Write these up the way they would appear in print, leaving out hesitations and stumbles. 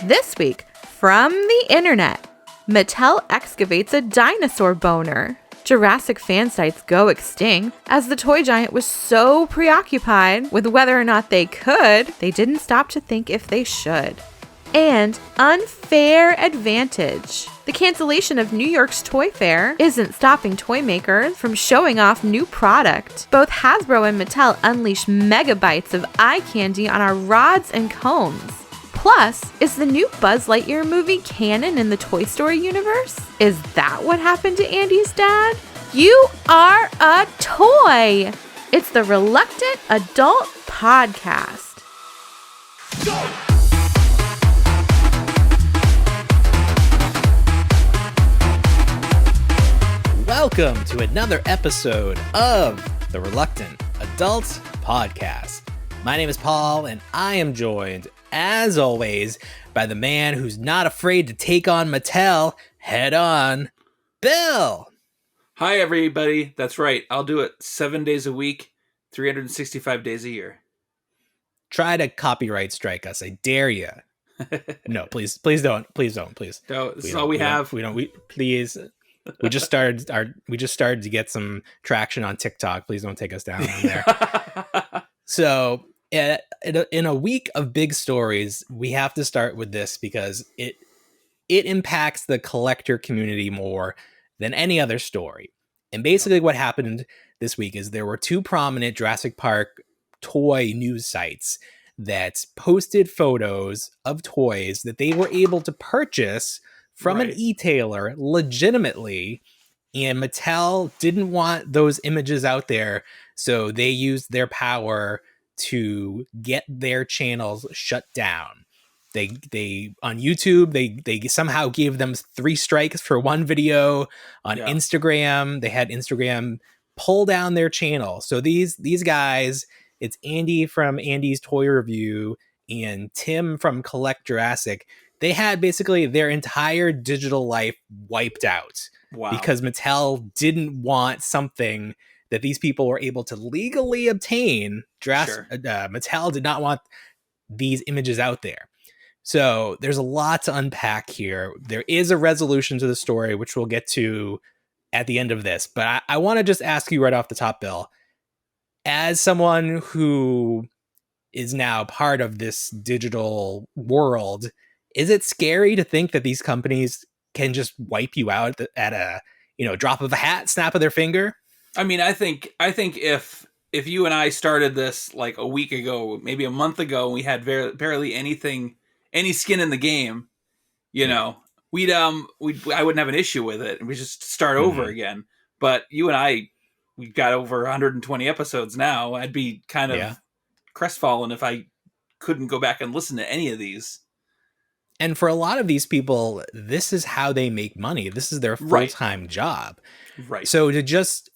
This week, from the internet, Mattel excavates a dinosaur boner. Jurassic fan sites go extinct as the toy giant was so preoccupied with whether or not they could, they didn't stop to think if they should. And unfair advantage. The cancellation of New York's Toy Fair isn't stopping toy makers from showing off new product. Both Hasbro and Mattel unleash megabytes of eye candy on our rods and cones. Plus, is the new Buzz Lightyear movie canon in the Toy Story universe? Is that what happened to Andy's dad? You are a toy! It's the Reluctant Adult Podcast. Go! Welcome to another episode of the Reluctant Adult Podcast. My name is Paul, and I am joined, as always, by the man who's not afraid to take on Mattel head on, Bill. Hi, everybody. That's right. I'll do it 7 days a week, 365 days a year. Try to copyright strike us. I dare you. No, please don't. Please don't. Please. No, this is all we have. Please. We just started to get some traction on TikTok. Please don't take us down on there. So, in a week of big stories, we have to start with this because it impacts the collector community more than any other story. And basically what happened this week is there were two prominent Jurassic Park toy news sites that posted photos of toys that they were able to purchase from an e-tailer legitimately, and Mattel didn't want those images out there, so they used their power to get their channels shut down. They on YouTube, they somehow gave them 3 strikes for one video. On Instagram, they had Instagram pull down their channel. So these guys, it's Andy from Andy's Toy Review and Tim from Collect Jurassic. They had basically their entire digital life wiped out. Wow. Because Mattel didn't want something that these people were able to legally obtain. Mattel did not want these images out there. So there's a lot to unpack here. There is a resolution to the story, which we'll get to at the end of this. But I want to just ask you right off the top, Bill, as someone who is now part of this digital world, is it scary to think that these companies can just wipe you out at a drop of a hat, snap of their finger? I mean, I think if you and I started this like a week ago, maybe a month ago, and we had barely any skin in the game, I wouldn't have an issue with it, and we just start over again. But you and I, we've got over 120 episodes now. I'd be kind of crestfallen if I couldn't go back and listen to any of these. And for a lot of these people, this is how they make money. This is their full-time job. Right. So to just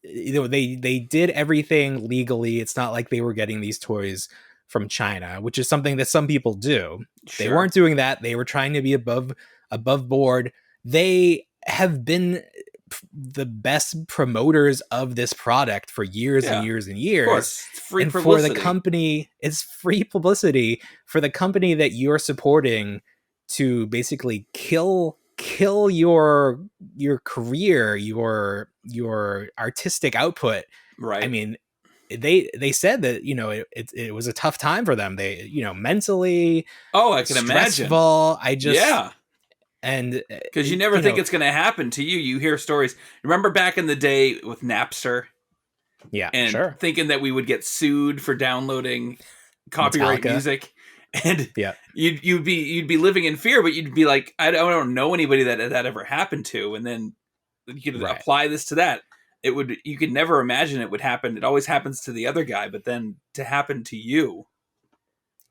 they did everything legally. It's not like they were getting these toys from China, which is something that some people do. Sure. They weren't doing that. They were trying to be above board. They have been the best promoters of this product for years and years and years. Of course. It's free publicity. For the company, it's free publicity for the company that you're supporting to basically kill your career, your artistic output. Right. I mean, they said that, it was a tough time for them. They, mentally. Oh, I can stressful. imagine. And because you never think it's going to happen to you. You hear stories. Remember back in the day with Napster? Yeah, and thinking that we would get sued for downloading copyright music. And you'd be living in fear, but you'd be like, I don't know anybody that ever happened to. And then you could apply this to that. You could never imagine it would happen. It always happens to the other guy, but then to happen to you.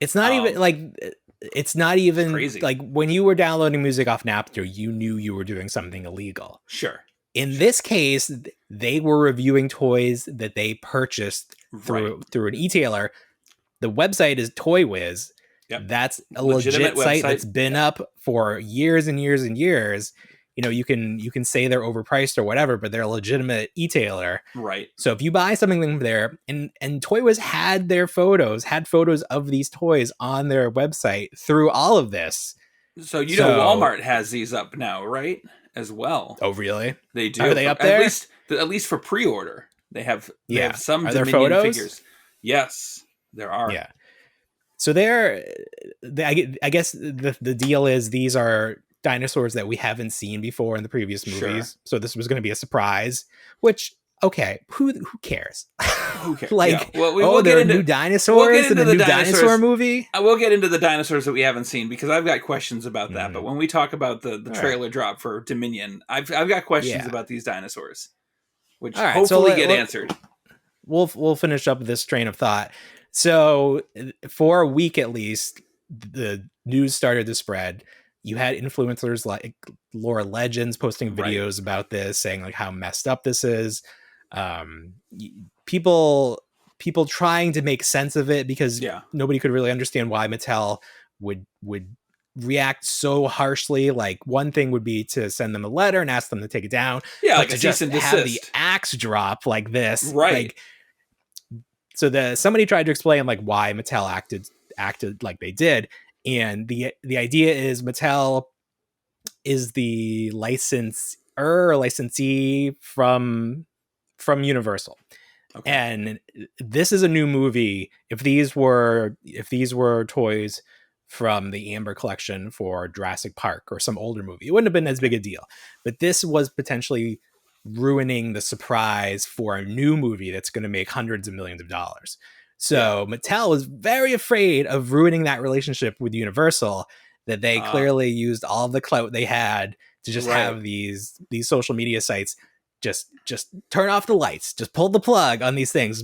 It's not even like... It's not even crazy. Like when you were downloading music off Napster, you knew you were doing something illegal. Sure. In this case, they were reviewing toys that they purchased through an e-tailer. The website is ToyWiz. Yep. That's a legit site that's been up for years and years and years. you can say they're overpriced or whatever, but they're a legitimate e-tailer. Right. So if you buy something there, and Toy Wiz had photos of these toys on their website through all of this. So Walmart has these up now, right? As well. Oh, really? They do. Are they up there? At least for pre-order, they have some Are there Dominion photos? figures. Yes, there are. Yeah. So I guess the deal is these are dinosaurs that we haven't seen before in the previous movies. Sure. So this was going to be a surprise, which, okay, who cares? Who cares? Like, yeah. We'll there get are into new dinosaurs in the new dinosaur movie? I will get into the dinosaurs that we haven't seen because I've got questions about that. But when we talk about the trailer drop for Dominion, I've got questions about these dinosaurs, which hopefully get answered. We'll finish up this train of thought. So for a week at least, the news started to spread. You had influencers like Laura Legends posting videos about this, saying like how messed up this is. People trying to make sense of it because nobody could really understand why Mattel would react so harshly. Like, one thing would be to send them a letter and ask them to take it down. Yeah, but like to a just cease and have desist. the axe drop like this, right? Like, so somebody tried to explain like why Mattel acted like they did, and the idea is Mattel is the licensee from Universal. Okay. And this is a new movie. If these were toys from the Amber collection for Jurassic Park or some older movie, it wouldn't have been as big a deal. But this was potentially ruining the surprise for a new movie that's going to make hundreds of millions of dollars. So Mattel was very afraid of ruining that relationship with Universal, that they clearly used all the clout they had to just have these social media sites just turn off the lights, just pull the plug on these things,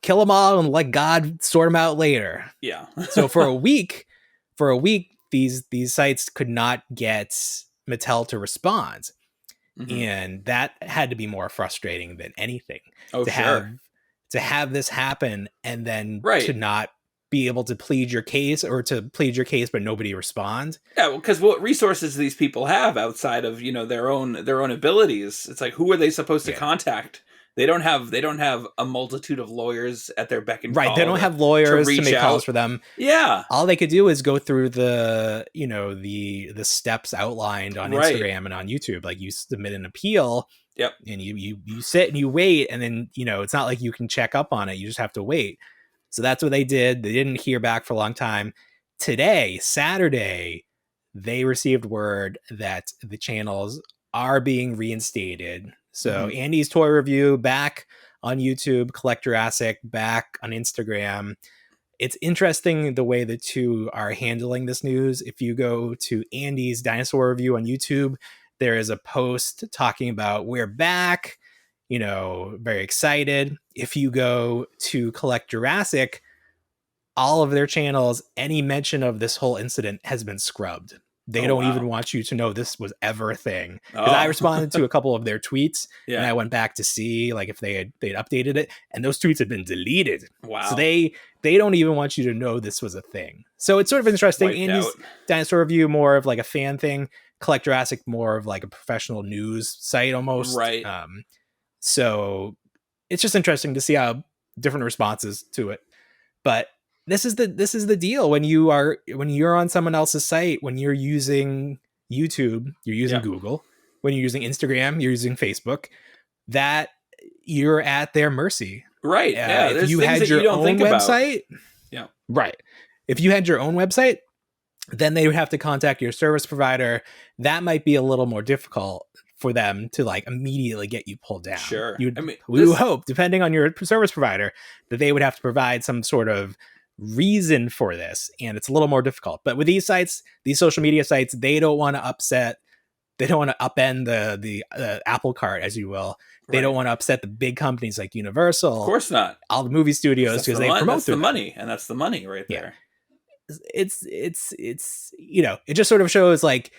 kill them all and let God sort them out later. Yeah. So for a week, these sites could not get Mattel to respond. Mm-hmm. And that had to be more frustrating than anything. To have this happen and then to not be able to plead your case, or to plead your case but nobody respond. Yeah, because what resources these people have outside of their own abilities? It's like, who are they supposed to contact? They don't have a multitude of lawyers at their beck and call. Right, they don't have lawyers to make calls for them. Yeah, all they could do is go through the the steps outlined on Instagram and on YouTube. Like, you submit an appeal. Yep. And you sit and you wait, and then it's not like you can check up on it. You just have to wait. So that's what they did. They didn't hear back for a long time. Today, Saturday, they received word that the channels are being reinstated. So Andy's Toy Review back on YouTube, Collect Jurassic back on Instagram. It's interesting the way the two are handling this news. If you go to Andy's Dinosaur Review on YouTube, there is a post talking about we're back, very excited. If you go to Collect Jurassic, all of their channels, any mention of this whole incident has been scrubbed. They don't even want you to know this was ever a thing. Because I responded to a couple of their tweets, and I went back to see like if they'd updated it, and those tweets had been deleted. Wow. So they don't even want you to know this was a thing. So it's sort of interesting. Andy's Dinosaur Review, more of like a fan thing. Collect Jurassic, more of like a professional news site almost. Right. So it's just interesting to see how different responses to it. But this is the deal when you're on someone else's site, when you're using YouTube, you're using Google, when you're using Instagram, you're using Facebook, that you're at their mercy. Right. If you had your own website, right. If you had your own website, then they would have to contact your service provider. That might be a little more difficult for them to like immediately get you pulled down. Sure. We would hope, depending on your service provider, that they would have to provide some sort of reason for this, and it's a little more difficult. But with these sites, these social media sites, they don't want to upend the apple cart, as you will. They don't want to upset the big companies like Universal. Of course not. All the movie studios, because they promote the money, and that's the money right there. It's it just sort of shows like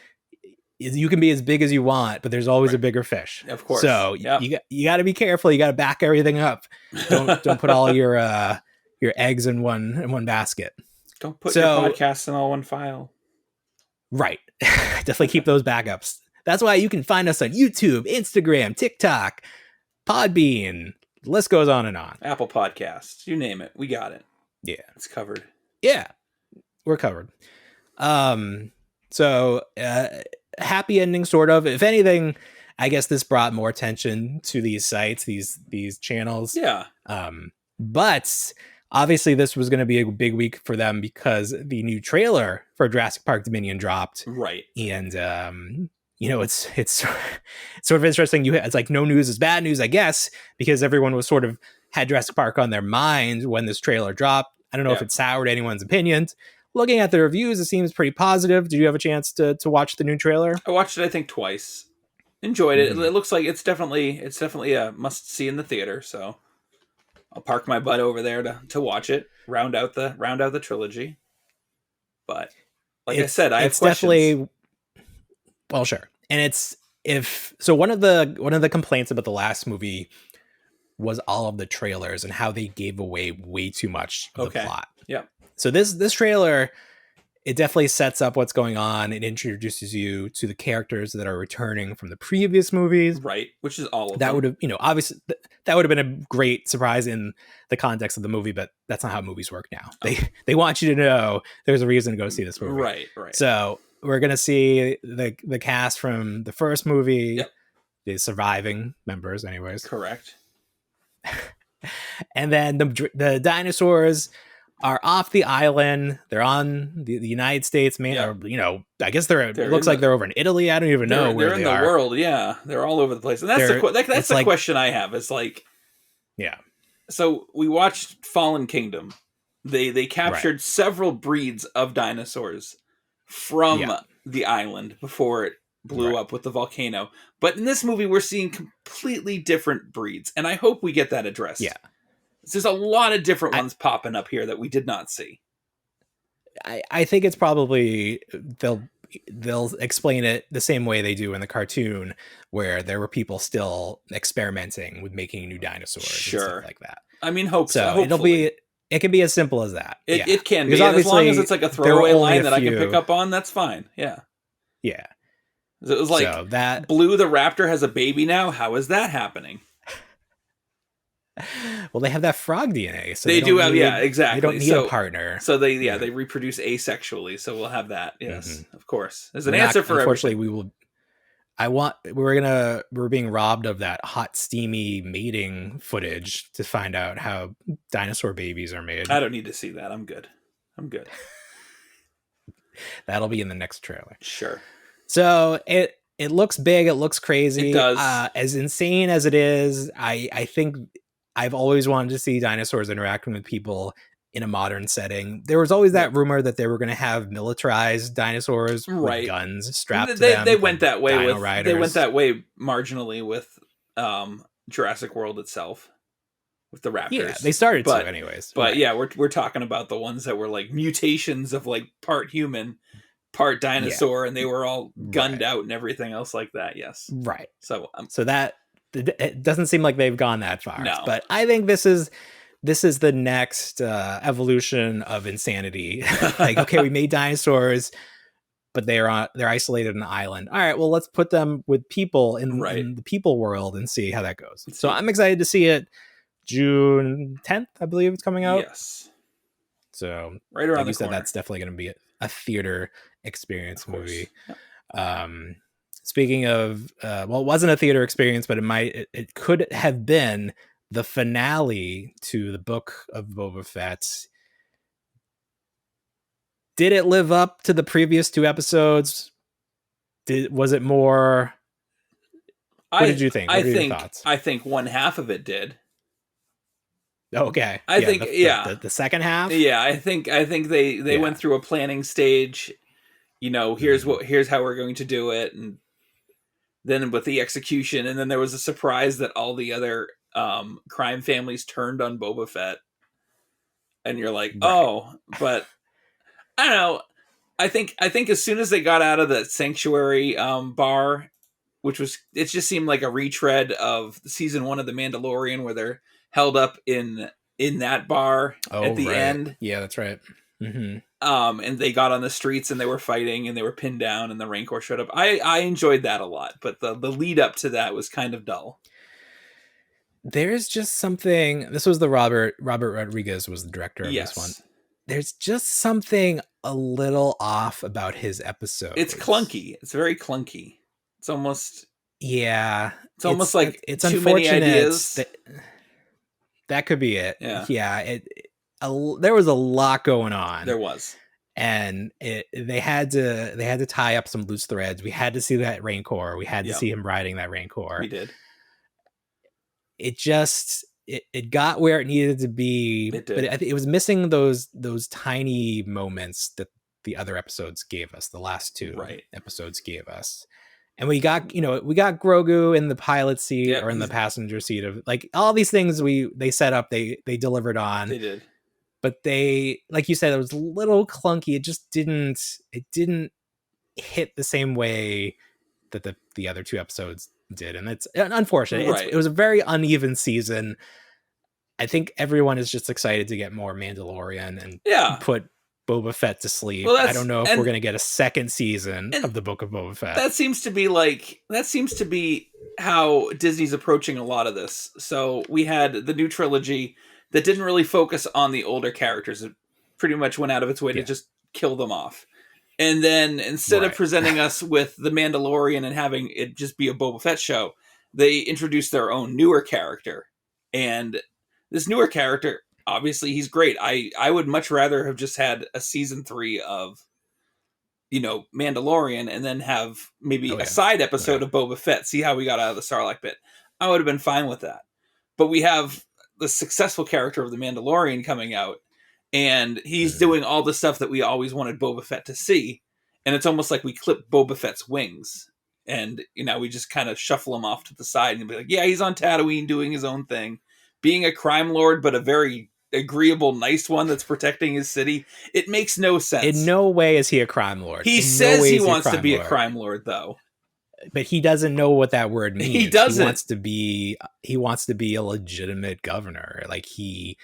you can be as big as you want, but there's always a bigger fish. Of course. So you got to be careful. You got to back everything up. Don't put all your eggs in one basket. Don't put your podcasts in all one file. Right. Definitely keep those backups. That's why you can find us on YouTube, Instagram, TikTok, Podbean. The list goes on and on. Apple Podcasts, you name it, we got it. Yeah, It's covered. Yeah, we're covered. So happy ending, sort of. If anything, I guess this brought more attention to these sites, these channels. Yeah. But obviously this was going to be a big week for them because the new trailer for Jurassic Park Dominion dropped. Right. And it's sort of interesting. It's like no news is bad news, I guess, because everyone was sort of had Jurassic Park on their mind when this trailer dropped. I don't know if it soured anyone's opinions. Looking at the reviews, it seems pretty positive. Did you have a chance to watch the new trailer? I watched it, I think, twice. Enjoyed it. It looks like it's definitely a must see in the theater. So I'll park my butt over there to watch it. Round out the trilogy. But like I said, I have questions. Definitely, well, sure. And one of the complaints about the last movie was all of the trailers and how they gave away way too much of the plot. Yeah. So this trailer, it definitely sets up what's going on. It introduces you to the characters that are returning from the previous movies. Right. Which is all of that them. would have, obviously that would have been a great surprise in the context of the movie, but that's not how movies work now. They want you to know there's a reason to go see this movie. Right. So we're going to see the cast from the first movie, the surviving members anyways. Correct. And then the dinosaurs are off the island. They're on the United States, I guess it looks like they're over in Italy. I don't even know where they're they in the are. world. Yeah, they're all over the place, and that's the question I have. Is like, yeah. So we watched Fallen Kingdom. They captured several breeds of dinosaurs from the island before it blew up with the volcano. But in this movie, we're seeing completely different breeds, and I hope we get that addressed. Yeah. There's a lot of different ones popping up here that we did not see. I think it's probably they'll explain it the same way they do in the cartoon, where there were people still experimenting with making new dinosaurs and stuff like that. I mean, it can be as simple as that. It can be, and as long as it's like a throwaway line that I can pick up on, that's fine. Yeah. Yeah. It was like Blue the Raptor has a baby now. How is that happening? Well, they have that frog DNA, so they do have exactly. They don't need a partner, so they reproduce asexually. So we'll have that. Yes, of course. There's an answer for unfortunately, everything. We're being robbed of that hot, steamy mating footage to find out how dinosaur babies are made. I don't need to see that. I'm good. That'll be in the next trailer. Sure. So it looks big. It looks crazy. It does. As insane as it is, I think I've always wanted to see dinosaurs interacting with people in a modern setting. There was always that rumor that they were going to have militarized dinosaurs with guns strapped to them. They went that way riders. They went that way marginally with Jurassic World itself, with the raptors. Yeah, they started to anyways. But yeah, we're talking about the ones that were like mutations of like part human, part dinosaur, and they were all gunned out and everything else like that. Yes. Right. So that it doesn't seem like they've gone that far. No. But I think this is the next evolution of insanity. Like, okay, we made dinosaurs, but they're isolated on an island. All right, well, let's put them with people in the people world and see how that goes. So I'm excited to see it. June 10th, I believe it's coming out. Yes. So right around like the corner. That's definitely going to be a theater experience movie. Yep. Speaking of, it wasn't a theater experience, but it could have been the finale to the Book of Boba Fett. Did it live up to the previous two episodes? Was it more? What did you think? What are your thoughts? I think one half of it did. Okay. I think the second half. Yeah, I think they went through a planning stage. Here's how we're going to do it, and then with the execution, and then there was a surprise that all the other crime families turned on Boba Fett, and you're like, oh, but I don't know. I think as soon as they got out of the sanctuary bar, it just seemed like a retread of season 1 of The Mandalorian, where they're held up in that bar at the end. Yeah, that's right. Mm-hmm. And they got on the streets and they were fighting and they were pinned down and the Rancor showed up. I enjoyed that a lot, but the lead up to that was kind of dull. There's just something. This was the Robert Rodriguez was the director of this one. There's just something a little off about his episode. It's clunky. It's very clunky. It's almost It's almost like it's too unfortunate many ideas. That could be it. Yeah. There was a lot going on. There was. And they had to tie up some loose threads. We had to see that Rancor. We had to see him riding that Rancor. We did. It just it got where it needed to be, but I think it was missing those tiny moments that the other episodes gave us. The last two episodes gave us, and we got Grogu in the pilot seat or in the passenger seat of like all these things they set up. They delivered on. They did, but they, like you said, it was a little clunky. It just didn't hit the same way that the other two episodes did, and it's unfortunate. It was a very uneven season. I think everyone is just excited to get more Mandalorian and put Boba Fett to sleep. I don't know if we're going to get a second season of the Book of Boba Fett. That seems to be how Disney's approaching a lot of this. So we had the new trilogy that didn't really focus on the older characters. It pretty much went out of its way to just kill them off. And then instead of presenting us with the Mandalorian and having it just be a Boba Fett show, they introduced their own newer character. And this newer character, obviously, he's great. I would much rather have just had a season 3 of, Mandalorian and then have maybe a side episode of Boba Fett, see how we got out of the Sarlacc pit. I would have been fine with that. But we have the successful character of the Mandalorian coming out, and he's doing all the stuff that we always wanted Boba Fett to see. And it's almost like we clip Boba Fett's wings. And, we just kind of shuffle him off to the side and be like, yeah, he's on Tatooine doing his own thing. Being a crime lord, but a very agreeable, nice one that's protecting his city. It makes no sense. In no way is he a crime lord. He says he wants to be a crime lord, though. But he doesn't know what that word means. He doesn't. He wants to be a legitimate governor. Like, he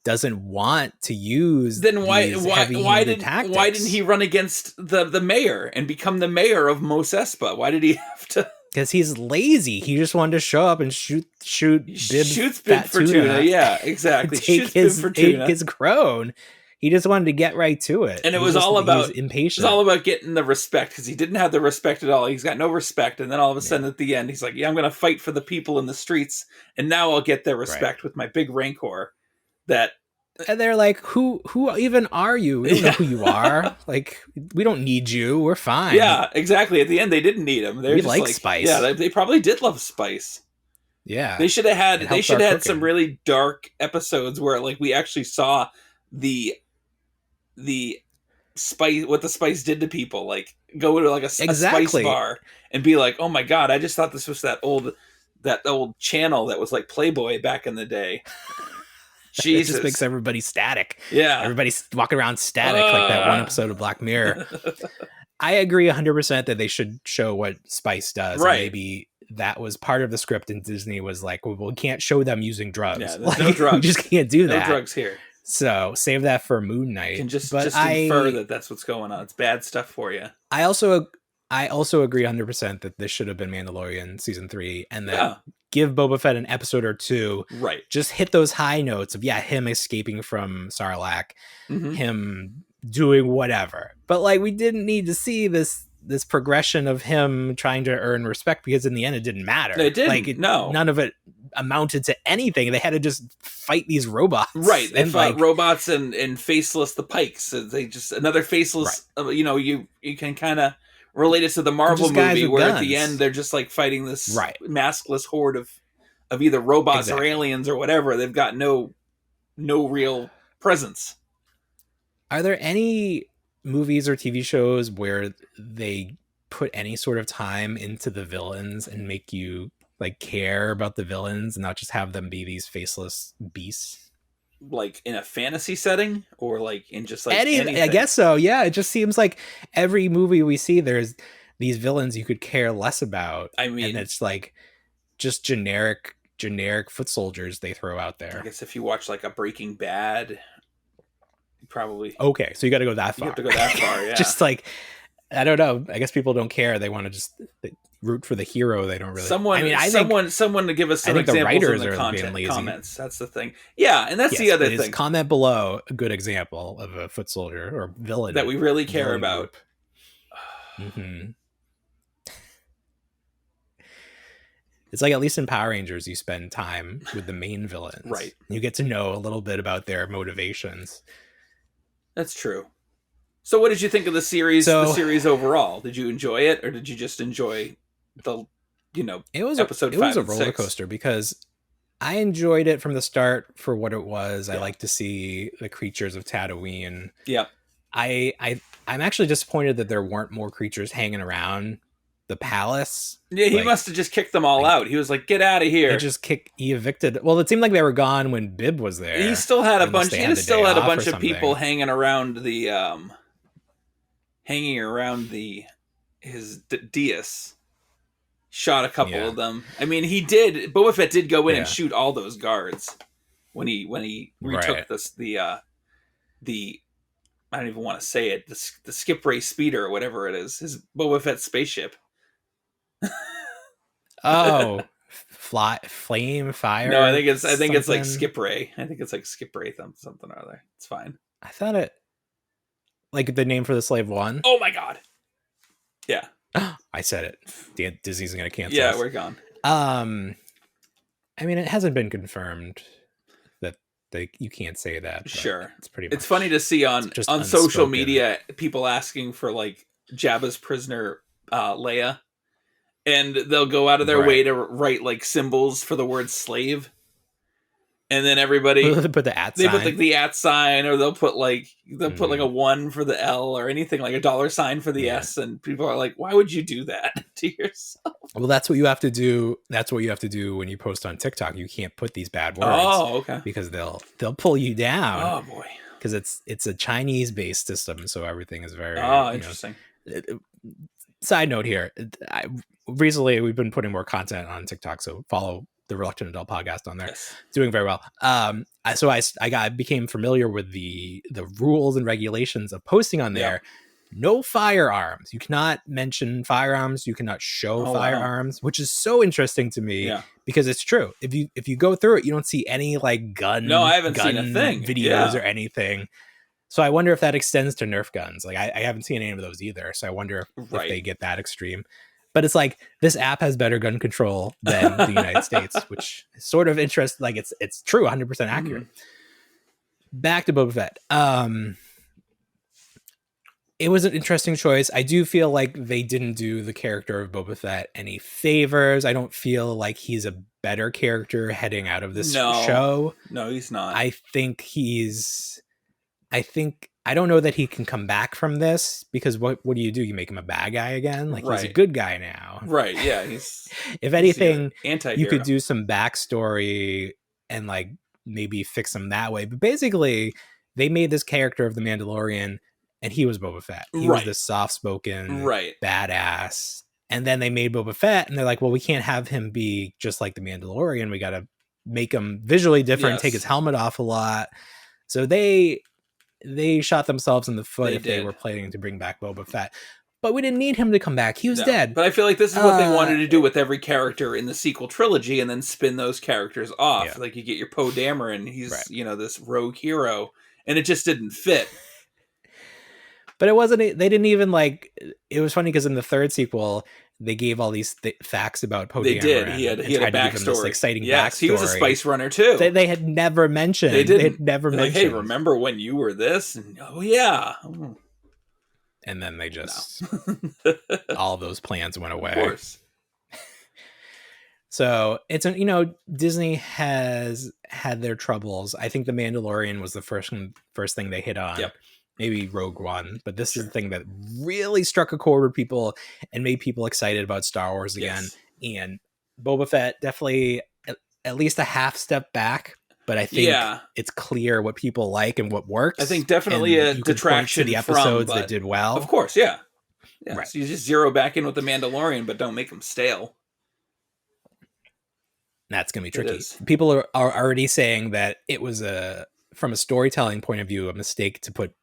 doesn't want to use then why didn't he run against the mayor and become the mayor of Mos Espa? Why did he have to? Because he's lazy. He just wanted to show up and shoot shoots Bib Fortuna. Yeah, exactly. Take his crone. He just wanted to get right to it. And it was all about impatient. It was all about getting the respect, because he didn't have the respect at all. He's got no respect, and then all of a sudden at the end, he's like, "Yeah, I'm going to fight for the people in the streets, and now I'll get their respect with my big Rancor." And they're like, who even are you? We don't know who you are. Like, we don't need you. We're fine. Yeah, exactly. At the end, they didn't need him. We like spice. Yeah, they probably did love spice. Yeah, they should have had some really dark episodes where like we actually saw the spice, what the spice did to people. Like go to like a spice bar and be like, oh my god, I just thought this was that old channel that was like Playboy back in the day. Jesus. It just makes everybody static. Yeah. Everybody's walking around static like that one episode of Black Mirror. I agree 100% that they should show what spice does. Right. Maybe that was part of the script, and Disney was like, well, we can't show them using drugs. Yeah, like, no drugs. We just can't do that. No drugs here. So save that for Moon Knight. You can just infer that that's what's going on. It's bad stuff for you. I also agree 100% that this should have been Mandalorian season 3, and that give Boba Fett an episode or two. Right. Just hit those high notes of him escaping from Sarlacc, him doing whatever. But like, we didn't need to see this progression of him trying to earn respect, because in the end it didn't matter. It didn't. Like, no. None of it amounted to anything. They had to just fight these robots. Right. They fought robots and faceless the Pikes. They just another faceless. Right. You can kind of relate it to the Marvel movie where at the end they're just like fighting this maskless horde of either robots or aliens or whatever. They've got no real presence. Are there any movies or TV shows where they put any sort of time into the villains and make you like care about the villains and not just have them be these faceless beasts? Like in a fantasy setting, or like in just like anything? I guess so. Yeah, it just seems like every movie we see, there's these villains you could care less about. I mean, and it's like just generic foot soldiers they throw out there. I guess if you watch like a Breaking Bad, probably. Okay, so you got to go that You far. have to go that far, yeah. Just like, I don't know. I guess people don't care. They want to just root for the hero. They don't really. Someone to give us some I think the examples writers in the are being lazy. comments. That's the thing. Yeah, and that's the other thing. Comment below a good example of a foot soldier or villain that we really care about. Mm-hmm. It's like, at least in Power Rangers, you spend time with the main villains. Right. You get to know a little bit about their motivations. That's true. So what did you think of the series overall? Did you enjoy it, or did you just enjoy the, episode 5 It was a and roller 6? coaster, because I enjoyed it from the start for what it was. Yeah. I like to see the creatures of Tatooine. Yep. I'm actually disappointed that there weren't more creatures hanging around the palace. Yeah, he must have just kicked them all out. He was like, "Get out of here!" He evicted. Well, it seemed like they were gone when Bib was there. He still had a bunch. He still had a bunch of something. people hanging around his dais. Shot a couple of them. I mean, Boba Fett did go in and shoot all those guards when he retook the I don't even want to say it, the skip ray speeder or whatever it is, his Boba Fett spaceship. Oh, flame fire. No, I think it's like skip ray. I think it's like skip ray something or other. It's fine. I thought it like the name for the Slave One. Oh my god. Yeah. I said it. Disney's gonna cancel. Yeah, us. we're gone. I mean, it hasn't been confirmed that you can't say that. Sure, it's pretty. It's funny to see on social media people asking for like Jabba's prisoner Leia, and they'll go out of their way to write like symbols for the word slave, and then everybody put the @ they sign. put like the @ sign, or they'll put like a 1 for the L, or anything like a $ for the S, and people are like, why would you do that to yourself? Well, that's what you have to do. That's what you have to do when you post on TikTok. You can't put these bad words. Oh, okay. Because they'll pull you down. Oh boy. Because it's a Chinese based system, so everything is very interesting. Side note here, recently we've been putting more content on TikTok, so follow the Reluctant Adult podcast on there. Yes. Doing very well. So I became familiar with the rules and regulations of posting on there. Yep. No firearms. You cannot mention firearms. You cannot show firearms, which is so interesting to me because it's true. If you go through it, you don't see any like gun. No, I haven't seen a thing. Videos or anything. So I wonder if that extends to Nerf guns. Like I haven't seen any of those either. So I wonder if they get that extreme. But it's like this app has better gun control than the United States, which is sort of interesting. Like it's true, 100% accurate. Back to Boba Fett. It was an interesting choice. I do feel like they didn't do the character of Boba Fett any favors. I don't feel like he's a better character heading out of this show. No, he's not. I don't know that he can come back from this, because what do? You make him a bad guy again? Like he's a good guy now. Right. Yeah. He's if anything, anti-hero. You could do some backstory and like maybe fix him that way. But basically they made this character of the Mandalorian and he was Boba Fett. He was this soft-spoken badass. And then they made Boba Fett and they're like, well, we can't have him be just like the Mandalorian. We got to make him visually different, take his helmet off a lot. So they shot themselves in the foot if they were planning to bring back Boba Fett. But we didn't need him to come back. He was dead. But I feel like this is what they wanted to do with every character in the sequel trilogy and then spin those characters off. Yeah. Like you get your Poe Dameron, he's, this rogue hero, and it just didn't fit. But it wasn't, they didn't even like, it was funny because in the third sequel, they gave all these facts about Poe Dameron. They did. He had a backstory. This exciting backstory. He was a spice runner too. They had never mentioned. They had never mentioned. Like, hey, remember when you were this? And, oh yeah. And then they just all those plans went away. Of course. So it's Disney has had their troubles. I think The Mandalorian was the first thing they hit on. Yep. Maybe Rogue One, but this is the thing that really struck a chord with people and made people excited about Star Wars again. Yes. And Boba Fett definitely at least a half step back, but I think it's clear what people like and what works. I think definitely a detraction to the episodes that did well. Of course, yeah. Right. So you just zero back in with The Mandalorian, but don't make them stale. That's going to be tricky. People are already saying that it was a from a storytelling point of view, a mistake to put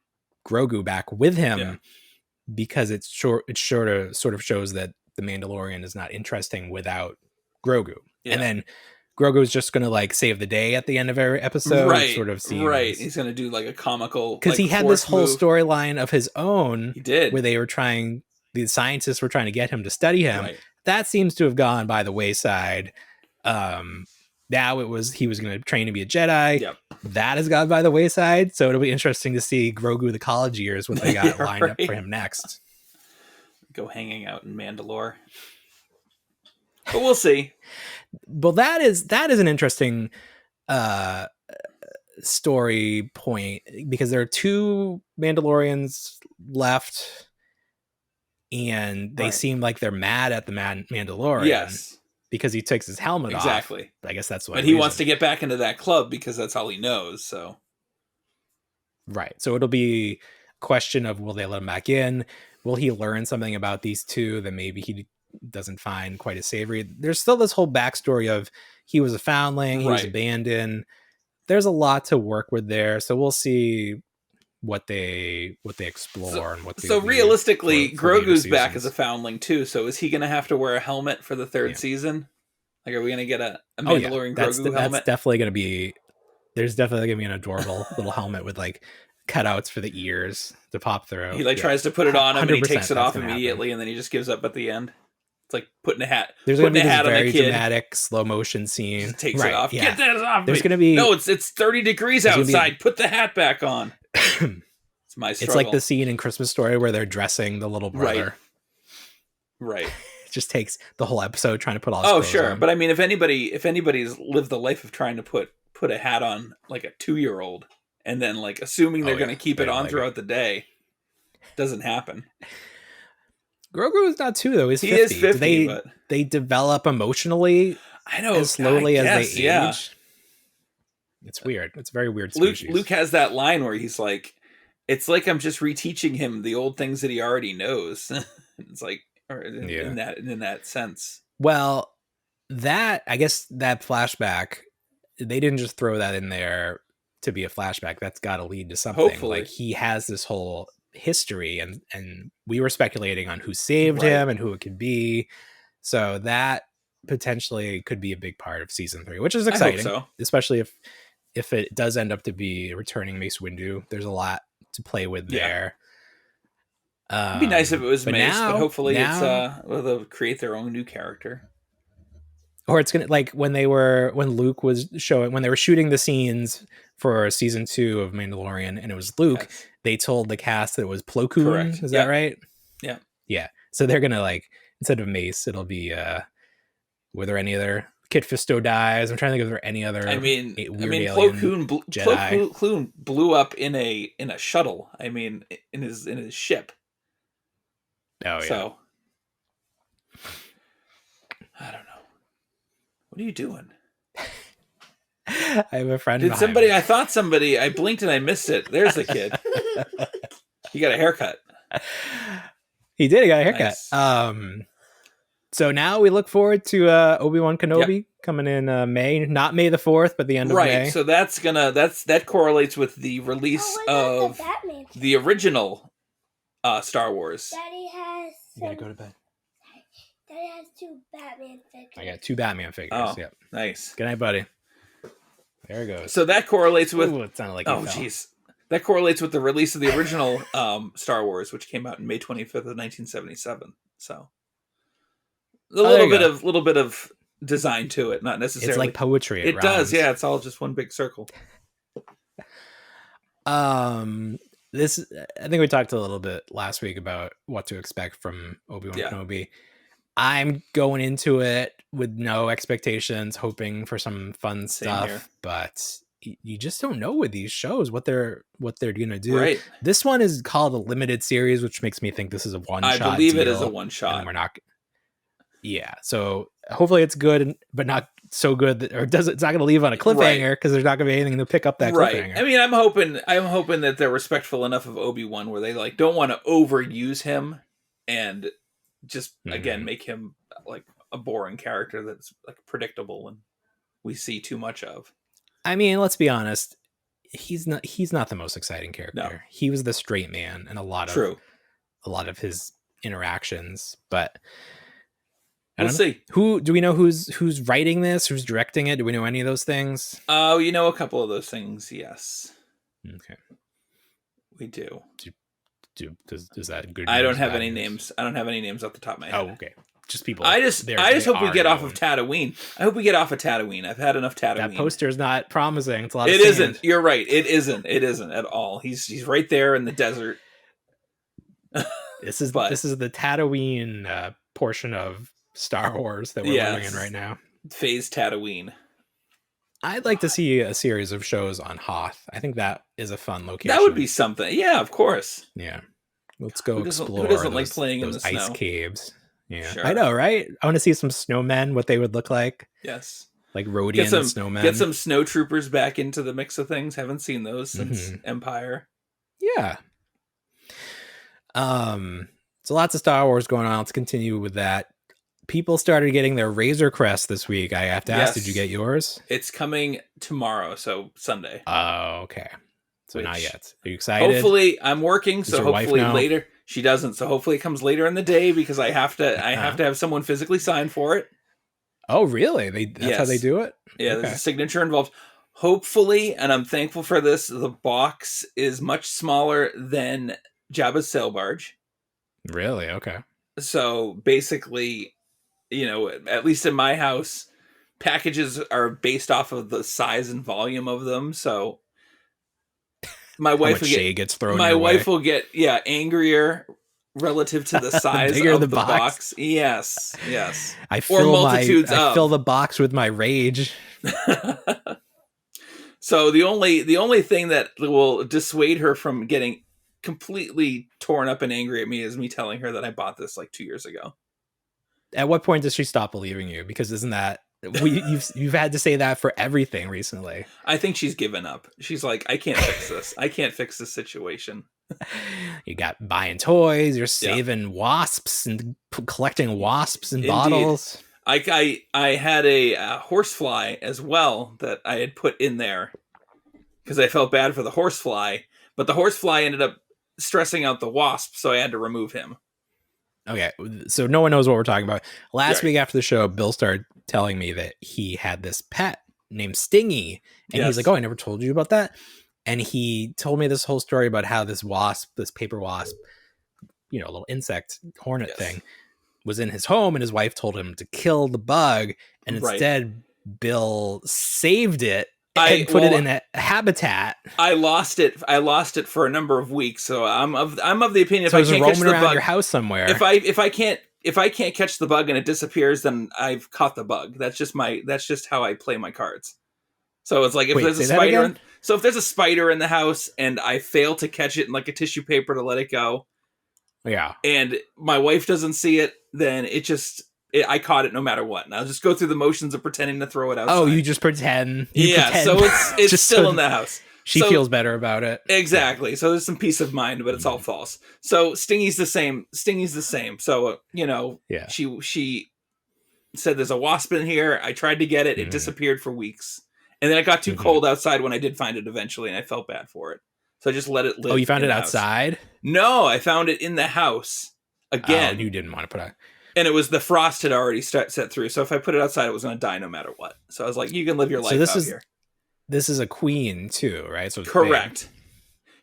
Grogu back with him because it sort of shows that the Mandalorian is not interesting without Grogu. And then Grogu is just going to like save the day at the end of every episode. Right. Sort of seems, right. He's going to do like a comical, because like, he had this whole storyline of his own. He did. Where they were the scientists were trying to get him to study him. Right. That seems to have gone by the wayside. Now he was going to train to be a Jedi. Yep. That has gone by the wayside. So it'll be interesting to see Grogu the college years, what they got lined up for him next. Go hanging out in Mandalore. But we'll see. Well, that is an interesting story point, because there are 2 Mandalorians left, and they seem like they're mad at the Mandalorian. Yes. Because he takes his helmet off. Exactly. I guess that's what. But he wants to get back into that club because that's all he knows. So. Right. So it'll be a question of, will they let him back in? Will he learn something about these 2 that maybe he doesn't find quite as savory? There's still this whole backstory of he was a foundling, he was abandoned. There's a lot to work with there. So we'll see what they explore and what they so realistically Grogu's back as a foundling too, so is he gonna have to wear a helmet for the 3rd season? Like, are we gonna get a Mandalorian Grogu helmet? That's definitely gonna be, there's definitely gonna be an adorable little helmet with like cutouts for the ears to pop through. He tries to put it on him and he takes it off immediately and then he just gives up at the end. It's like putting a hat. There's going to be this very dramatic slow motion scene. Just takes it off. Yeah. Get that off. There's going to be it's 30 degrees outside. Put the hat back on. It's my struggle. It's like the scene in Christmas Story where they're dressing the little brother. Right. It just takes the whole episode trying to put all his clothes on. But I mean, if anybody's lived the life of trying to put a hat on like a 2-year-old and then like assuming they're going to keep it on throughout the day, doesn't happen. Grogu is not 2 though. He's 50. He is 50, but they develop emotionally. I know, as slowly as they age. Yeah. It's weird. It's a very weird species. Luke has that line where he's like, "It's like I'm just reteaching him the old things that he already knows." It's like, or in that sense. Well, I guess that flashback, they didn't just throw that in there to be a flashback. That's got to lead to something. Hopefully. Like, he has this whole history, and we were speculating on who saved him and who it could be. So that potentially could be a big part of season 3, which is exciting. I hope so. Especially if it does end up to be returning Mace Windu. There's a lot to play with there. It'd be nice if it was Mace, but hopefully they'll create their own new character. Or it's gonna, like when they were shooting the scenes for season 2 of Mandalorian, and it was Luke. Yes. They told the cast that it was Plo Koon. Correct. Is that right? Yeah. Yeah. So they're gonna, like, instead of Mace, it'll be were there any other? Kit Fisto dies. I'm trying to think if there are any other. Plo Koon blew up in a shuttle. I mean, in his ship. Oh yeah. So I don't know. What are you doing? I have a friend. I thought somebody. I blinked and I missed it. There's the kid. He got a haircut. He did. He got a haircut. Nice. So now we look forward to Obi-Wan Kenobi coming in May, not May the 4th, but the end of May. Right. So that correlates with the release of the original Star Wars. Daddy has. You gotta go to bed. Daddy has 2 Batman figures. I got 2 Batman figures. Oh, yep. Nice. Good night, buddy. There it goes. So that correlates with. Ooh, it sounded like. Oh, jeez. That correlates with the release of the original Star Wars, which came out in May 25th of 1977. So a little bit of design to it, not necessarily. It's like poetry. It does, yeah. It's all just one big circle. This, I think we talked a little bit last week about what to expect from Obi-Wan Kenobi. I'm going into it with no expectations, hoping for some fun stuff, but you just don't know with these shows what they're gonna do. Right. This one is called a limited series, which makes me think this is a one-shot. I believe it is a one-shot. And we're not. Yeah, so hopefully it's good, but not so good that, it's not going to leave on a cliffhanger, because there's not going to be anything to pick up that cliffhanger. I mean, I'm hoping that they're respectful enough of Obi-Wan where they like don't want to overuse him and just again make him like a boring character that's like predictable and we see too much of. I mean, let's be honest. he's not the most exciting character. No. He was the straight man in a lot of his interactions, but We'll see. Do we know who's writing this? Who's directing it? Do we know any of those things? Oh, you know a couple of those things. Yes. Okay. We do. Is that good? I don't have any names. I don't have any names off the top of my head. Oh, okay. Just people. I just hope we get off of Tatooine. I hope we get off of Tatooine. I've had enough Tatooine. That poster's not promising. It's a lot of It sand. isn't. You're right. It isn't. It isn't at all. He's right there in the desert. This is the Tatooine portion of Star Wars that we're living in right now. Phase Tatooine. I'd like to see a series of shows on Hoth. I think that is a fun location. That would be something. Yeah, of course. Yeah. Let's go explore. Who doesn't like playing in the ice snow? Caves? Yeah, Sure. I know, right? I want to see some snowmen, what they would look like. Yes. Like Rodian snowmen. Get some snow troopers back into the mix of things. Haven't seen those since Empire. Yeah. So lots of Star Wars going on. Let's continue with that. People started getting their Razor Crest this week. I have to ask, did you get yours? It's coming tomorrow, so Sunday. Oh, okay. So not yet. Are you excited? Hopefully, I'm working, so hopefully wife know? later. She doesn't, so hopefully it comes later in the day because I have to have someone physically sign for it. Oh, really? That's how they do it? Yeah, there's a signature involved. Hopefully, and I'm thankful for this, the box is much smaller than Jabba's sail barge. Really? Okay. So basically, at least in my house, packages are based off of the size and volume of them. So my wife will get angrier relative to the size of the box. Yes. I fill the box with my rage. So the only thing that will dissuade her from getting completely torn up and angry at me is me telling her that I bought this like 2 years ago. At what point does she stop believing you? Because isn't that you've had to say that for everything recently? I think she's given up. She's like, I can't fix this. I can't fix this situation. You got buying toys. You're saving wasps and collecting wasps in bottles. I had a horsefly as well that I had put in there because I felt bad for the horsefly, but the horsefly ended up stressing out the wasp, so I had to remove him. Okay, so no one knows what we're talking about. Last week after the show, Bill started telling me that he had this pet named Stingy, and he's like, "Oh, I never told you about that." And he told me this whole story about how this paper wasp, a little insect hornet thing, was in his home, and his wife told him to kill the bug, and instead Bill saved it and put it in a habitat. I lost it for a number of weeks, so I'm of the opinion if I can't roaming catch the around bug, your house somewhere. If I can't catch the bug and it disappears, then I've caught the bug. That's just how I play my cards. So it's like if there's a spider. So if there's a spider in the house and I fail to catch it in like a tissue paper to let it go, and my wife doesn't see it, then I caught it no matter what. And I'll just go through the motions of pretending to throw it outside. Oh, you just pretend. So it's just still in the house. She feels better about it. Exactly. So there's some peace of mind, but it's all false. So Stingy's the same. So, she said there's a wasp in here. I tried to get it. It disappeared for weeks. And then it got too cold outside when I did find it eventually, and I felt bad for it. So I just let it live. Oh, you found it outside? No, I found it in the house. Again. Oh, you didn't want to put it. And it was the frost had already set through. So if I put it outside, it was going to die no matter what. So I was like, you can live your life out here. This is a queen too, right? So correct.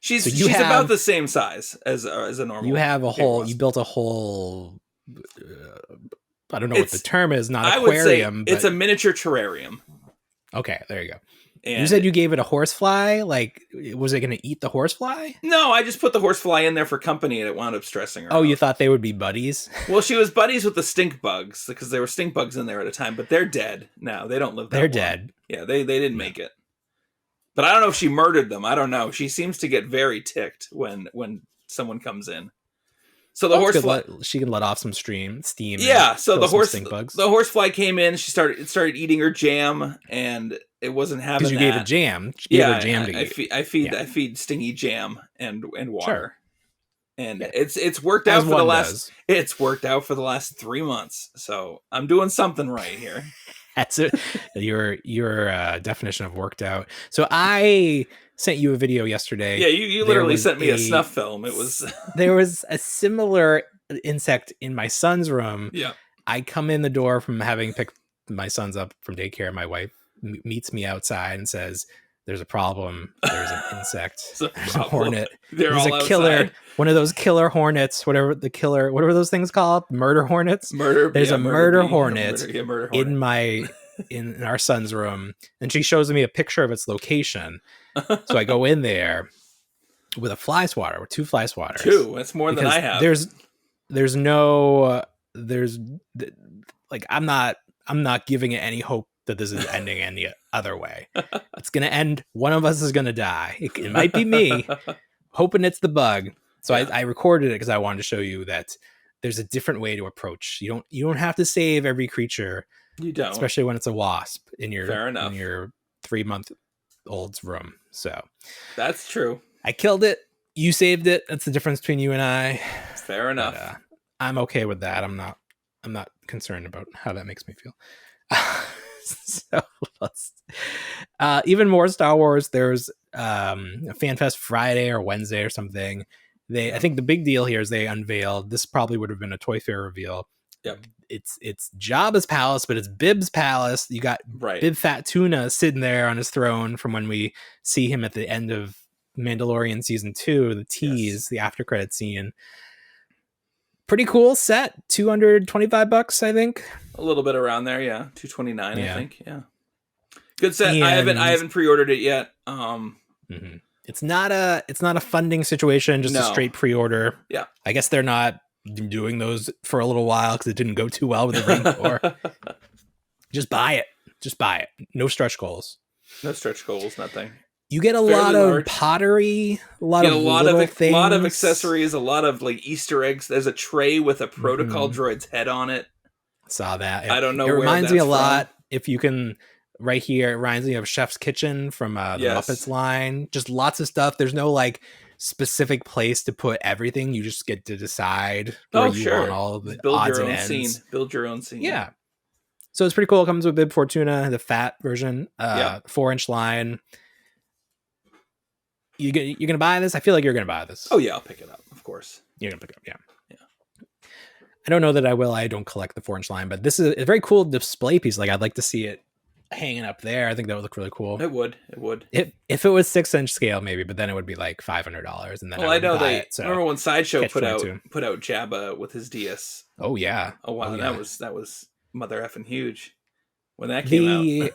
She's about the same size as a normal. You have you built a whole. I don't know what the term is. Not aquarium. It's a miniature terrarium. Okay, there you go. And you said you gave it a horsefly. Like, was it going to eat the horsefly? No, I just put the horsefly in there for company, and it wound up stressing her. Oh, out. You thought they would be buddies? Well, she was buddies with the stink bugs because there were stink bugs in there at a time, but they're dead now. They don't live that long. They're dead. Yeah, they didn't make it. But I don't know if she murdered them. I don't know. She seems to get very ticked when someone comes in. So the horsefly, she can let off some steam. Yeah. So the horsefly came in. She started eating her jam, and it wasn't having. Because you gave it jam. You gave her jam to eat. I feed Stingy jam and water, sure. and it's worked out for the last. It's worked out for the last 3 months. So I'm doing something right here. That's it. Your definition of worked out. So I sent you a video yesterday. Yeah, you literally sent me a snuff film. It was there was a similar insect in my son's room. yeah. I come in the door from having picked my sons up from daycare. My wife meets me outside and says, "There's a problem. There's an insect. There's a hornet. There's a killer. One of those killer hornets. Whatever are those things called? Murder hornets. There's a murder hornet in our son's room." And she shows me a picture of its location. So I go in there with a fly swatter, with 2 fly swatters. 2. That's more than I have. I'm not giving it any hope that this is ending any other way. It's going to end. One of us is going to die. It might be me, hoping it's the bug. So I recorded it because I wanted to show you that there's a different way to approach. You don't have to save every creature. You don't, especially when it's a wasp in your Fair enough. in your 3-month-old's room. So that's true. I killed it. You saved it. That's the difference between you and I. Fair enough. But, I'm okay with that. I'm not concerned about how that makes me feel. So let's even more Star Wars. There's a FanFest Friday or Wednesday or something. I think the big deal here is they unveiled, this probably would have been a Toy Fair reveal. Yep. It's Jabba's palace, but it's Bib's palace. You got Bib Fat Tuna sitting there on his throne from when we see him at the end of Mandalorian season 2, the tease, the after credit scene. Pretty cool set. $225, I think. A little bit around there, yeah. $229, I think. Yeah. Good set. And I haven't pre-ordered it yet. It's not a funding situation, just a straight pre-order. Yeah. I guess they're not doing those for a little while because it didn't go too well with the Ring Core. Just buy it. No stretch goals. No stretch goals, nothing. You get a lot of pottery, a lot of accessories, a lot of like Easter eggs. There's a tray with a protocol droid's head on it. Saw that. I don't know. It reminds me a lot. If you can, right here, it reminds me of Chef's Kitchen from the Muppets line. Just lots of stuff. There's no like specific place to put everything. You just get to decide where you want all of the odds and ends. Build your own scene. Yeah. So it's pretty cool. It comes with Bib Fortuna, the fat version, 4-inch line. You're gonna buy this? I feel like you're gonna buy this. Oh yeah, I'll pick it up. Of course, you're gonna pick it up. Yeah. I don't know that I will. I don't collect the 4-inch line, but this is a very cool display piece. Like I'd like to see it hanging up there. I think that would look really cool. It would. If it was 6-inch scale, maybe, but then it would be like $500. And then I know they remember when Sideshow put out Jabba with his DS. Oh yeah. Oh wow, that was mother effing huge when that came out.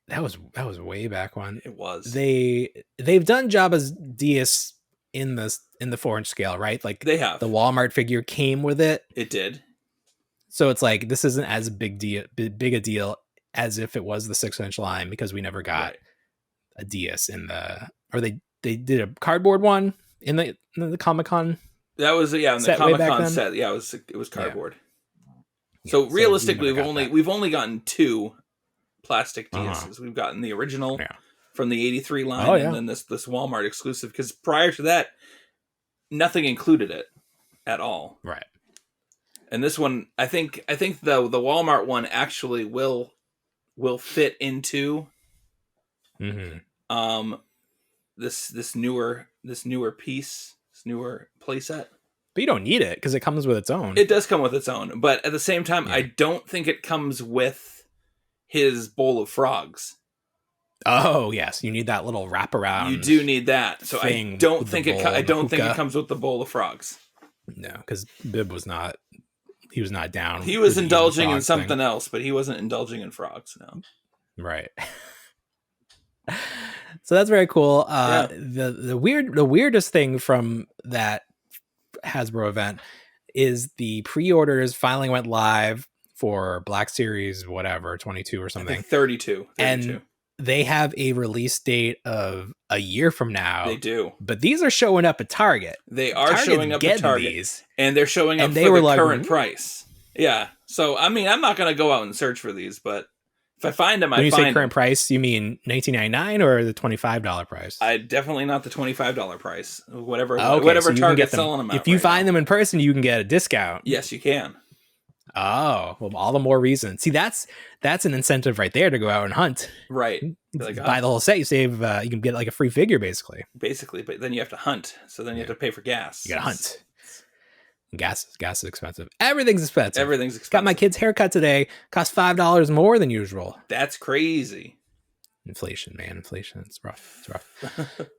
That was way back when. It was. They've done Jabba's DS in the 4-inch scale, right? Like they have. The Walmart figure came with it. It did. So it's like this isn't as big a deal as if it was the 6-inch line because we never got a DS in they did a cardboard one in the Comic-Con. That was in the Comic-Con set. Yeah, it was cardboard. Yeah. So realistically, we've only gotten 2 plastic DSs. We've gotten the original from the 83 line and then this Walmart exclusive, because prior to that nothing included it at all. Right. And this one, I think the Walmart one actually will fit into this newer piece, this newer playset. But you don't need it because it comes with its own. It does come with its own, but at the same time I don't think it comes with his bowl of frogs. Oh yes, you need that little wraparound. You do need that. So I don't think it comes with the bowl of frogs. No, because Bib was not. He was not down. He was indulging in something else, but he wasn't indulging in frogs. No. Right. So that's very cool. The weirdest thing from that Hasbro event is the pre-orders finally went live for Black Series, whatever, 22 or something. 32. And they have a release date of a year from now. They do. But these are showing up at Target. They are showing up at Target. And they're showing up for the current price. Yeah. So, I mean, I'm not going to go out and search for these, but if I find them, I find them. When you say current price, you mean $19.99 or the $25 price? Definitely not the $25 price. Whatever Target's selling them at. If you find them in person, you can get a discount. Yes, you can. Oh, well, all the more reason. See, that's an incentive right there to go out and hunt. Right. Like, Buy the whole set, you save. You can get like a free figure, basically. Basically, but then you have to hunt, so then you have to pay for gas. You gotta hunt. Gas is expensive. Everything's expensive. Everything's expensive. Got my kid's haircut today. Cost $5 more than usual. That's crazy. Inflation, man. Inflation. It's rough. It's rough.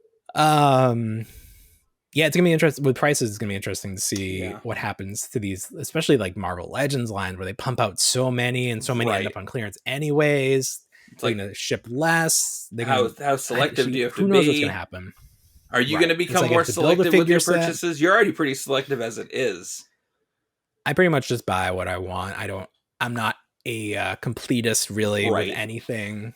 Yeah, it's gonna be interesting with prices. It's gonna be interesting to see what happens to these, especially like Marvel Legends line, where they pump out so many and so many end up on clearance anyways. It's like gonna ship less. How selective do you have to be? Who knows what's gonna happen? Are you going to become more selective with your purchases? You're already pretty selective as it is. I pretty much just buy what I want. I'm not a completist really with anything.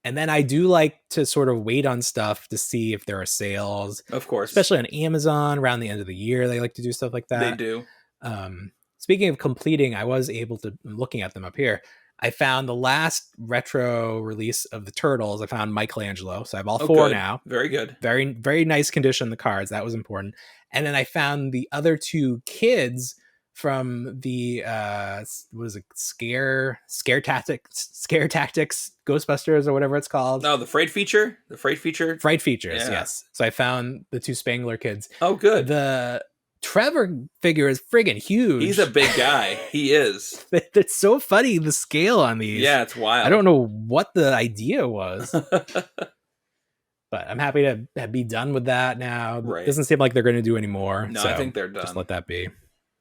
And then I do like to sort of wait on stuff to see if there are sales. Of course. Especially on Amazon around the end of the year. They like to do stuff like that. They do. Speaking of completing, I was able to, I'm looking at them up here. I found the last retro release of the Turtles. I found Michelangelo. So I have all four now. Very good. Very, very nice condition, the cards. That was important. And then I found the other two kids from the what is it, Scare Tactics Ghostbusters or whatever it's called. No, the Fright Feature. Fright Features, yes. So I found the two Spangler kids. Oh, good. The Trevor figure is friggin' huge. He's a big guy. He is. It's so funny, the scale on these. Yeah, it's wild. I don't know what the idea was. But I'm happy to be done with that now. Right. It doesn't seem like they're going to do any more. No, so I think they're done. Just let that be.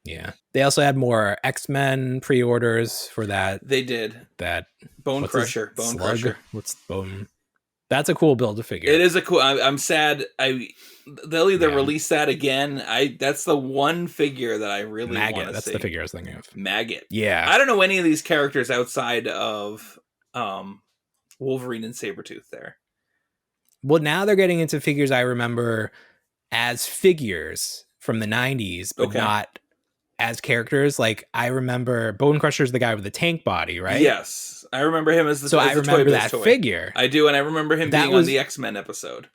Yeah. They also had more X-Men pre-orders for that. They did. That Bone Crusher. What's Bone? That's a cool build to figure. It is a cool. I'm sad. They'll either release that again. That's the one figure that I really want to see. That's the figure I was thinking of. Maggot. Yeah. I don't know any of these characters outside of Wolverine and Sabretooth there. Well, now they're getting into figures I remember as figures from the 90s, but not as characters. Like, I remember Bone Crusher's the guy with the tank body, right? Yes. I remember him as the So I remember that figure. I do, and I remember him being on the X-Men episode.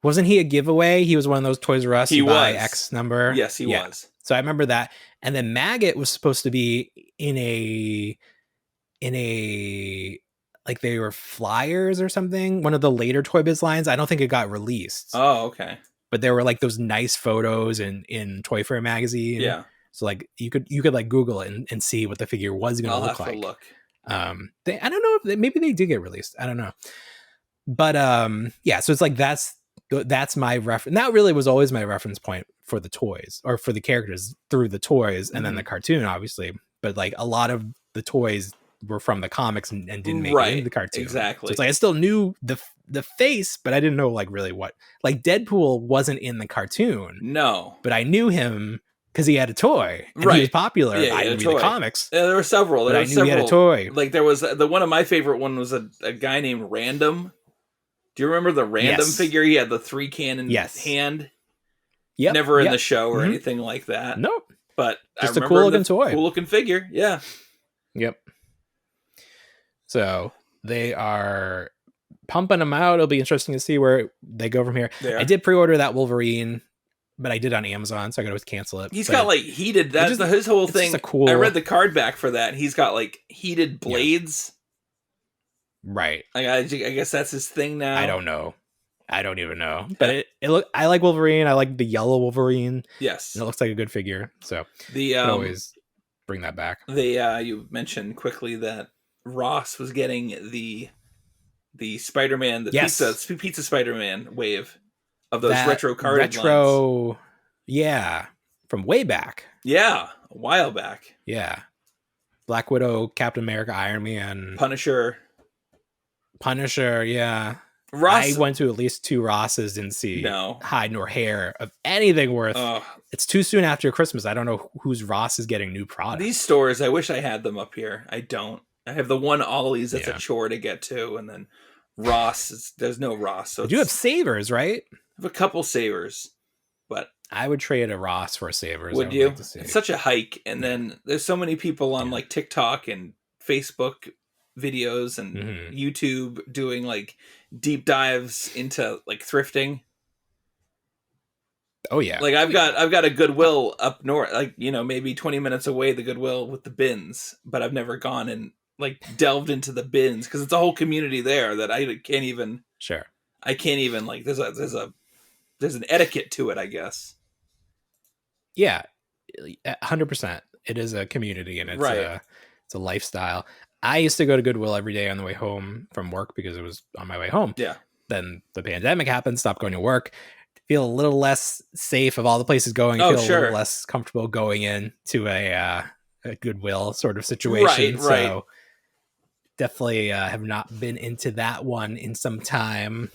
Wasn't he a giveaway? He was one of those Toys R Us. He was. Buy X number. Yes, he was. So I remember that. And then Maggot was supposed to be in a like they were flyers or something. One of the later Toy Biz lines. I don't think it got released. Oh, okay. But there were like those nice photos in Toy Fair magazine. Yeah. So like you could like Google it and see what the figure was going to look like. Look. I don't know if maybe they did get released. I don't know. But yeah. So it's like that's my reference. That really was always my reference point for the toys or for the characters through the toys and then the cartoon, obviously. But like a lot of the toys were from the comics and didn't make it into the cartoon. Exactly. So it's like I still knew the face, but I didn't know like really what. Like Deadpool wasn't in the cartoon. No. But I knew him because he had a toy. And he was popular. Yeah, I didn't read the comics. Yeah, there were several. I knew he had a toy. Like there was one of my favorite one was a guy named Random. Do you remember the Random figure? He had the 3 cannon hand. Yep. Never in the show or anything like that. Nope. But just a cool looking toy. Cool looking figure. Yeah. Yep. So they are pumping them out. It'll be interesting to see where they go from here. I did pre-order that Wolverine, but I did on Amazon, so I gotta cancel it. He's got like heated. That's his whole thing. I read the card back for that. He's got like heated blades. Yeah. Right. I guess that's his thing now. I don't know. I don't even know. But I like Wolverine. I like the yellow Wolverine. Yes. And it looks like a good figure. So always bring that back. You mentioned quickly that Ross was getting the Spider-Man, pizza Spider-Man wave of those retro card lines. Yeah, from way back. Yeah, a while back. Yeah, Black Widow, Captain America, Iron Man, Punisher. Yeah. Ross. I went to at least 2 Rosses, didn't see hide nor hair of anything worth. It's too soon after Christmas. I don't know whose Ross is getting new products. These stores, I wish I had them up here. I don't. I have the one Ollie's that's a chore to get to, and then Ross. There's no Ross. So you have Savers, right? I have a couple Savers, but I would trade a Ross for a Savers. Would you? Like it's such a hike, and then there's so many people on like TikTok and Facebook videos and YouTube doing like deep dives into like thrifting. Oh yeah. Like I've got a Goodwill up north, like, you know, maybe 20 minutes away, the Goodwill with the bins, but I've never gone and like delved into the bins because it's a whole community there that I can't even like there's an etiquette to it, I guess. Yeah. 100%. It is a community and it's a lifestyle. I used to go to Goodwill every day on the way home from work because it was on my way home. Yeah. Then the pandemic happened, stopped going to work. Feel a little less safe of all the places going. Oh, feel sure. a little less comfortable going into a Goodwill sort of situation. Right. So definitely have not been into that one in some time.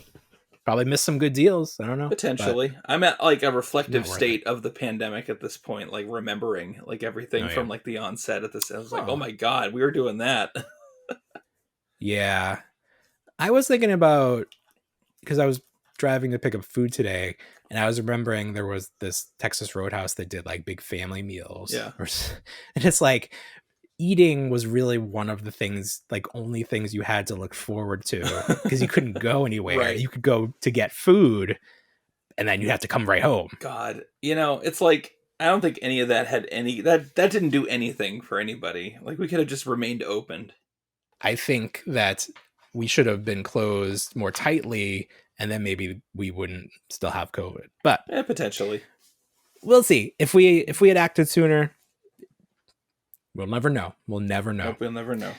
Probably missed some good deals. I don't know. Potentially. I'm at like a reflective Not worth state of the pandemic at this point, like remembering like everything from like the onset at this. I was like, oh my God, we were doing that. Yeah. I was thinking about, because I was driving to pick up food today, and I was remembering there was this Texas Roadhouse that did like big family meals. Yeah. And it's like eating was really one of the things, like only things you had to look forward to because you couldn't go anywhere. Right. You could go to get food and then you'd have to come right home. God, you know, it's like, I don't think any of that had that didn't do anything for anybody. Like we could have just remained open. I think that we should have been closed more tightly, and then maybe we wouldn't still have COVID. But potentially, we'll see. If we had acted sooner, we'll never know. We'll never know. Nope, we'll never know.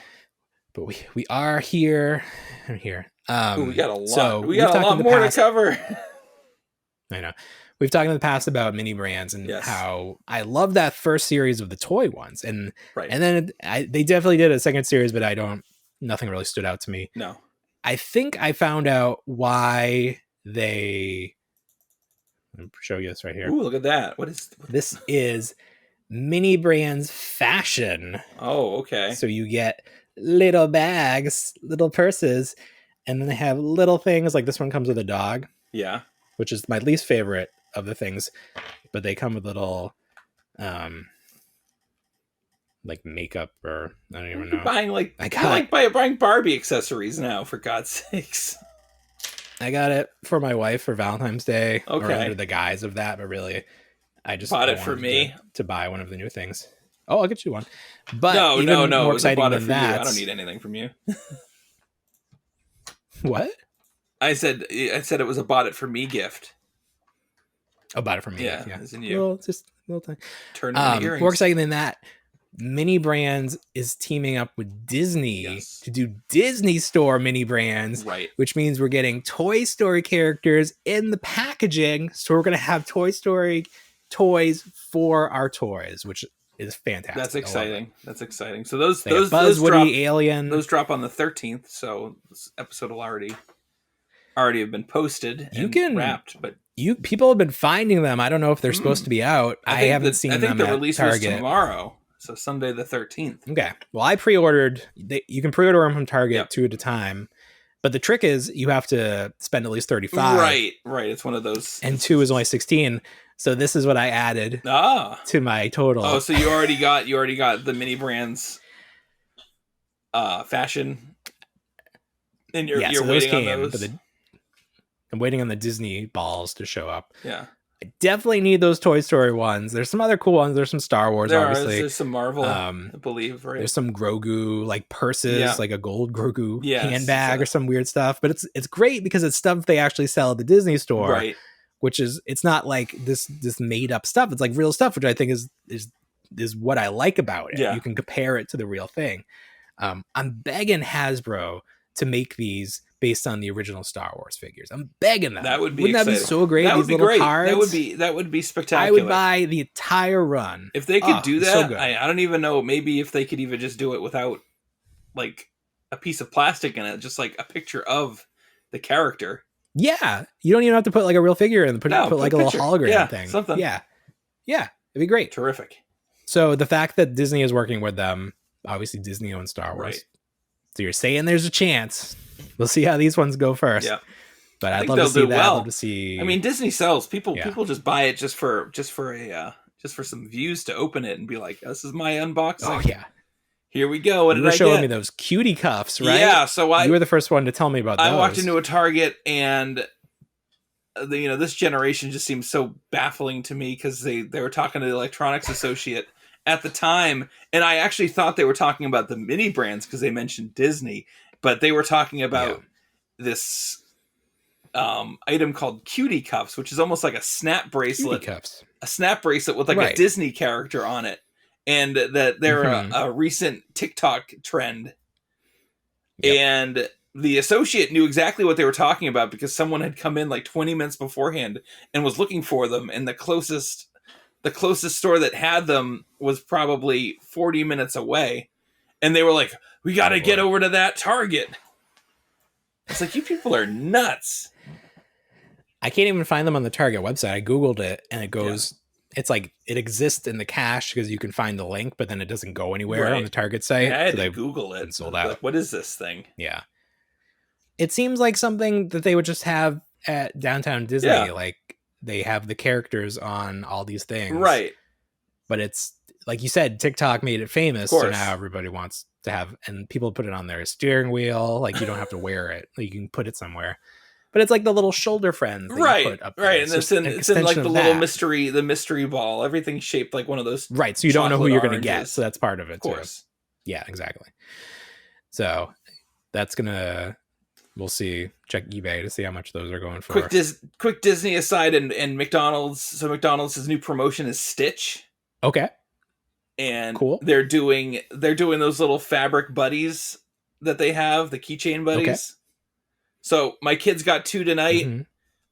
But we are here. I'm here. Ooh, we got a lot. So we got a lot more to cover. I know. We've talked in the past about mini brands and Yes. how I love that first series of the toy ones, and Right. and then they definitely did a second series, but nothing really stood out to me. No. I think I found out why they. I'll show you this right here. Ooh, look at that. This is mini brands fashion. Oh, okay. So you get little bags, little purses, and then they have little things like this one comes with a dog, Yeah. which is my least favorite of the things, but they come with little like makeup, or I don't even know. Buying buying Barbie accessories now, for God's sakes. I got it for my wife for Valentine's Day, or Okay. under the guise of that, but really I just Bought it for wanted me to buy one of the new things. Oh, I'll get you one. But no. even It more was a exciting bought it than for you. that. I don't need anything from you. What? I said it was a bought it for me gift. Oh, bought it for me. Yeah, as in you. Well, just a little thing. Turn into earrings. More exciting than that, Mini Brands is teaming up with Disney to do Disney Store Mini Brands, Right. which means we're getting Toy Story characters in the packaging. So we're going to have Toy Story toys for our toys, which is fantastic. That's exciting. That's exciting. So those Buzz, those Woody, drop, Alien. those drop on the 13th. So this episode will already have been posted and wrapped. But people have been finding them. I don't know if they're supposed to be out. I haven't seen them. I think the at release Target. was tomorrow. So Sunday the 13th. Okay. Well, I pre-ordered. You can pre-order them from Target 2 at a time. But the trick is you have to spend at least $35. Right. It's one of those. And 2 is only $16. So this is what I added to my total. Oh, so you already got the Mini Brands fashion. And you're waiting on those. But I'm waiting on the Disney balls to show up. Yeah. I definitely need those Toy Story ones. There's some other cool ones. There's some Star Wars, obviously. There's some Marvel, I believe, right? There's some Grogu, like purses, like a gold Grogu handbag or some weird stuff. But it's great because it's stuff they actually sell at the Disney Store. Right. Which it's not like this made up stuff. It's like real stuff, which I think is what I like about it. Yeah. You can compare it to the real thing. I'm begging Hasbro to make these based on the original Star Wars figures. I'm begging them. That would be Wouldn't exciting. that be so great? That would These be little great. cards. That would be spectacular. I would buy the entire run. If they could do that, so good. I don't even know. Maybe if they could even just do it without like a piece of plastic in it, just like a picture of the character. Yeah, you don't even have to put like a real figure in. Put like a little hologram thing. Something. Yeah, it'd be great. Terrific. So the fact that Disney is working with them, obviously Disney owns Star Wars. Right. So you're saying there's a chance. We'll see how these ones go first. Yeah. But I'd love to see that. Well. I'd love to see. I mean, Disney sells. People just buy it just for some views to open it and be like, "This is my unboxing." Oh yeah. Here we go. What you did were I showing get? me those cutie cuffs, right? Yeah. So you were the first one to tell me about those. I walked into a Target and this generation just seems so baffling to me because they were talking to the electronics associate at the time, and I actually thought they were talking about the mini brands because they mentioned Disney, but they were talking about this item called Cutie Cups, which is almost like a snap bracelet. A snap bracelet with like a Disney character on it, and that they're a recent TikTok trend. Yep. And the associate knew exactly what they were talking about because someone had come in like 20 minutes beforehand and was looking for them, and the closest store that had them was probably 40 minutes away, and they were like, "We got to get over to that Target." It's like, you people are nuts. I can't even find them on the Target website. I Googled it, and it goes, it's like, it exists in the cache because you can find the link, but then it doesn't go anywhere on the Target site. Yeah, I had to Google it. Sold out. Like, what is this thing? Yeah. It seems like something that they would just have at Downtown Disney. Yeah. Like, they have the characters on all these things. Right. But it's, like you said, TikTok made it famous, so now everybody wants to have, and people put it on their steering wheel. Like, you don't have to wear it. Like, you can put it somewhere. But it's like the little shoulder friends that you put up there. Right, and it's in like the little mystery ball. Everything's shaped like one of those. Right, so you don't know who you're going to get. So that's part of it, of course. Too. Yeah, exactly. So that's gonna, we'll see. Check eBay to see how much those are going for. Quick Disney aside, and McDonald's. So McDonald's' new promotion is Stitch. Okay. And cool. They're doing those little fabric buddies that they have, the keychain buddies. Okay. So my kids got 2 tonight.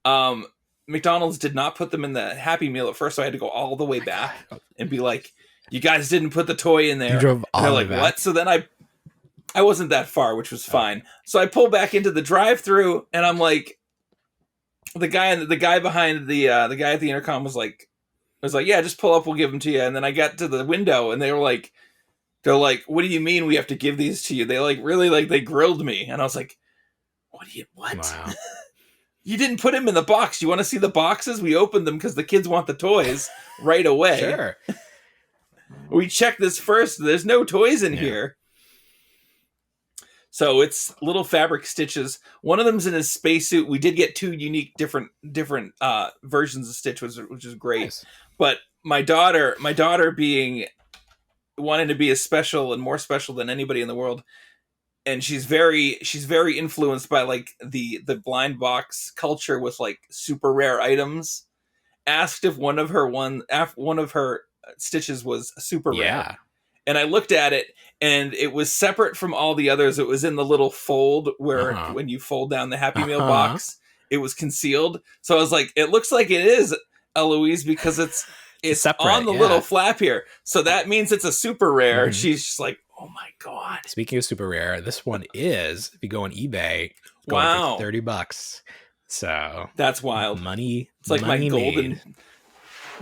Mm-hmm. McDonald's did not put them in the Happy Meal at first, so I had to go all the way back and be like, "You guys didn't put the toy in there." You drove all and the they're way like, back. "What?" So then I wasn't that far, which was fine. So I pull back into the drive-through, and I'm like, the guy behind the guy at the intercom was like, "Yeah, just pull up, we'll give them to you." And then I got to the window, and they're like, "What do you mean we have to give these to you?" They they grilled me, and I was like, What? Wow. You didn't put him in the box. You want to see the boxes? We opened them because the kids want the toys right away. Sure. We checked this first. There's no toys in here. So it's little fabric Stitches. One of them's in his spacesuit. We did get 2 unique different versions of Stitch, which is great. Nice. But my daughter wanting to be as special and more special than anybody in the world, and she's very influenced by like the blind box culture with like super rare items, asked if one of her Stitches was super rare. And I looked at it, and it was separate from all the others. It was in the little fold where when you fold down the Happy Meal box, it was concealed. So I was like, it looks like it is, Eloise, because it's separate, on the little flap here. So that means it's a super rare. Mm-hmm. She's just like, oh my God. Speaking of super rare, this one is, if you go on eBay, it's going for $30. So that's wild. Money. It's like money my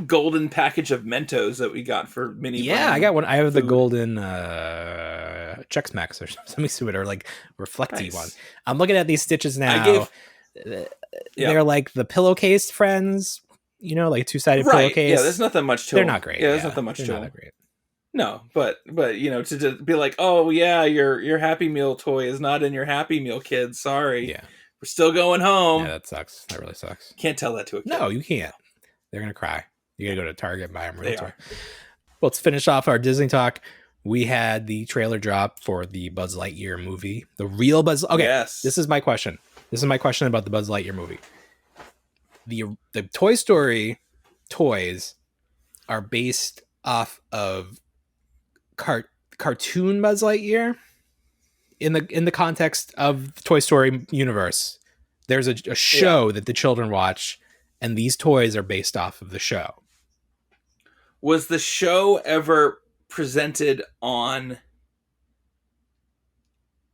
golden package of Mentos that we got for mini. Yeah, I got one. I have the golden Chex Max or something stupid, or like reflecty one. I'm looking at these Stitches now. They're like the pillowcase friends, like 2-sided pillowcase. Yeah, there's nothing much to them. them. They're not great. Yeah, there's nothing much to them. No, but to just be like, oh yeah, your Happy Meal toy is not in your Happy Meal, kids. Sorry. Yeah. We're still going home. Yeah, that sucks. That really sucks. Can't tell that to a kid. No, you can't. They're gonna cry. You gotta go to Target and buy them real toy. Well, let's finish off our Disney talk. We had the trailer drop for the Buzz Lightyear movie. The real Buzz. Okay, yes. This is my question. About the Buzz Lightyear movie. The Toy Story toys are based off of cartoon Buzz Lightyear in the context of the Toy Story universe. There's a show that the children watch, and these toys are based off of the show. Was the show ever presented on?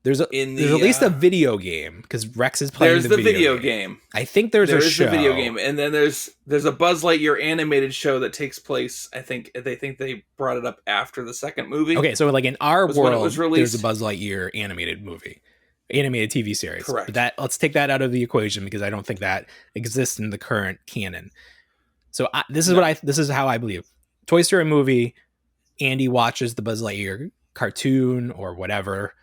There's at least a video game, because Rex is playing the video game. I think there's a show. There is a video game, and then there's a Buzz Lightyear animated show that takes place. I think they brought it up after the second movie. Okay, so like in our world, there's a Buzz Lightyear animated TV series. Correct. But let's take that out of the equation, because I don't think that exists in the current canon. So this is how I believe. Toy Story movie, Andy watches the Buzz Lightyear cartoon or whatever,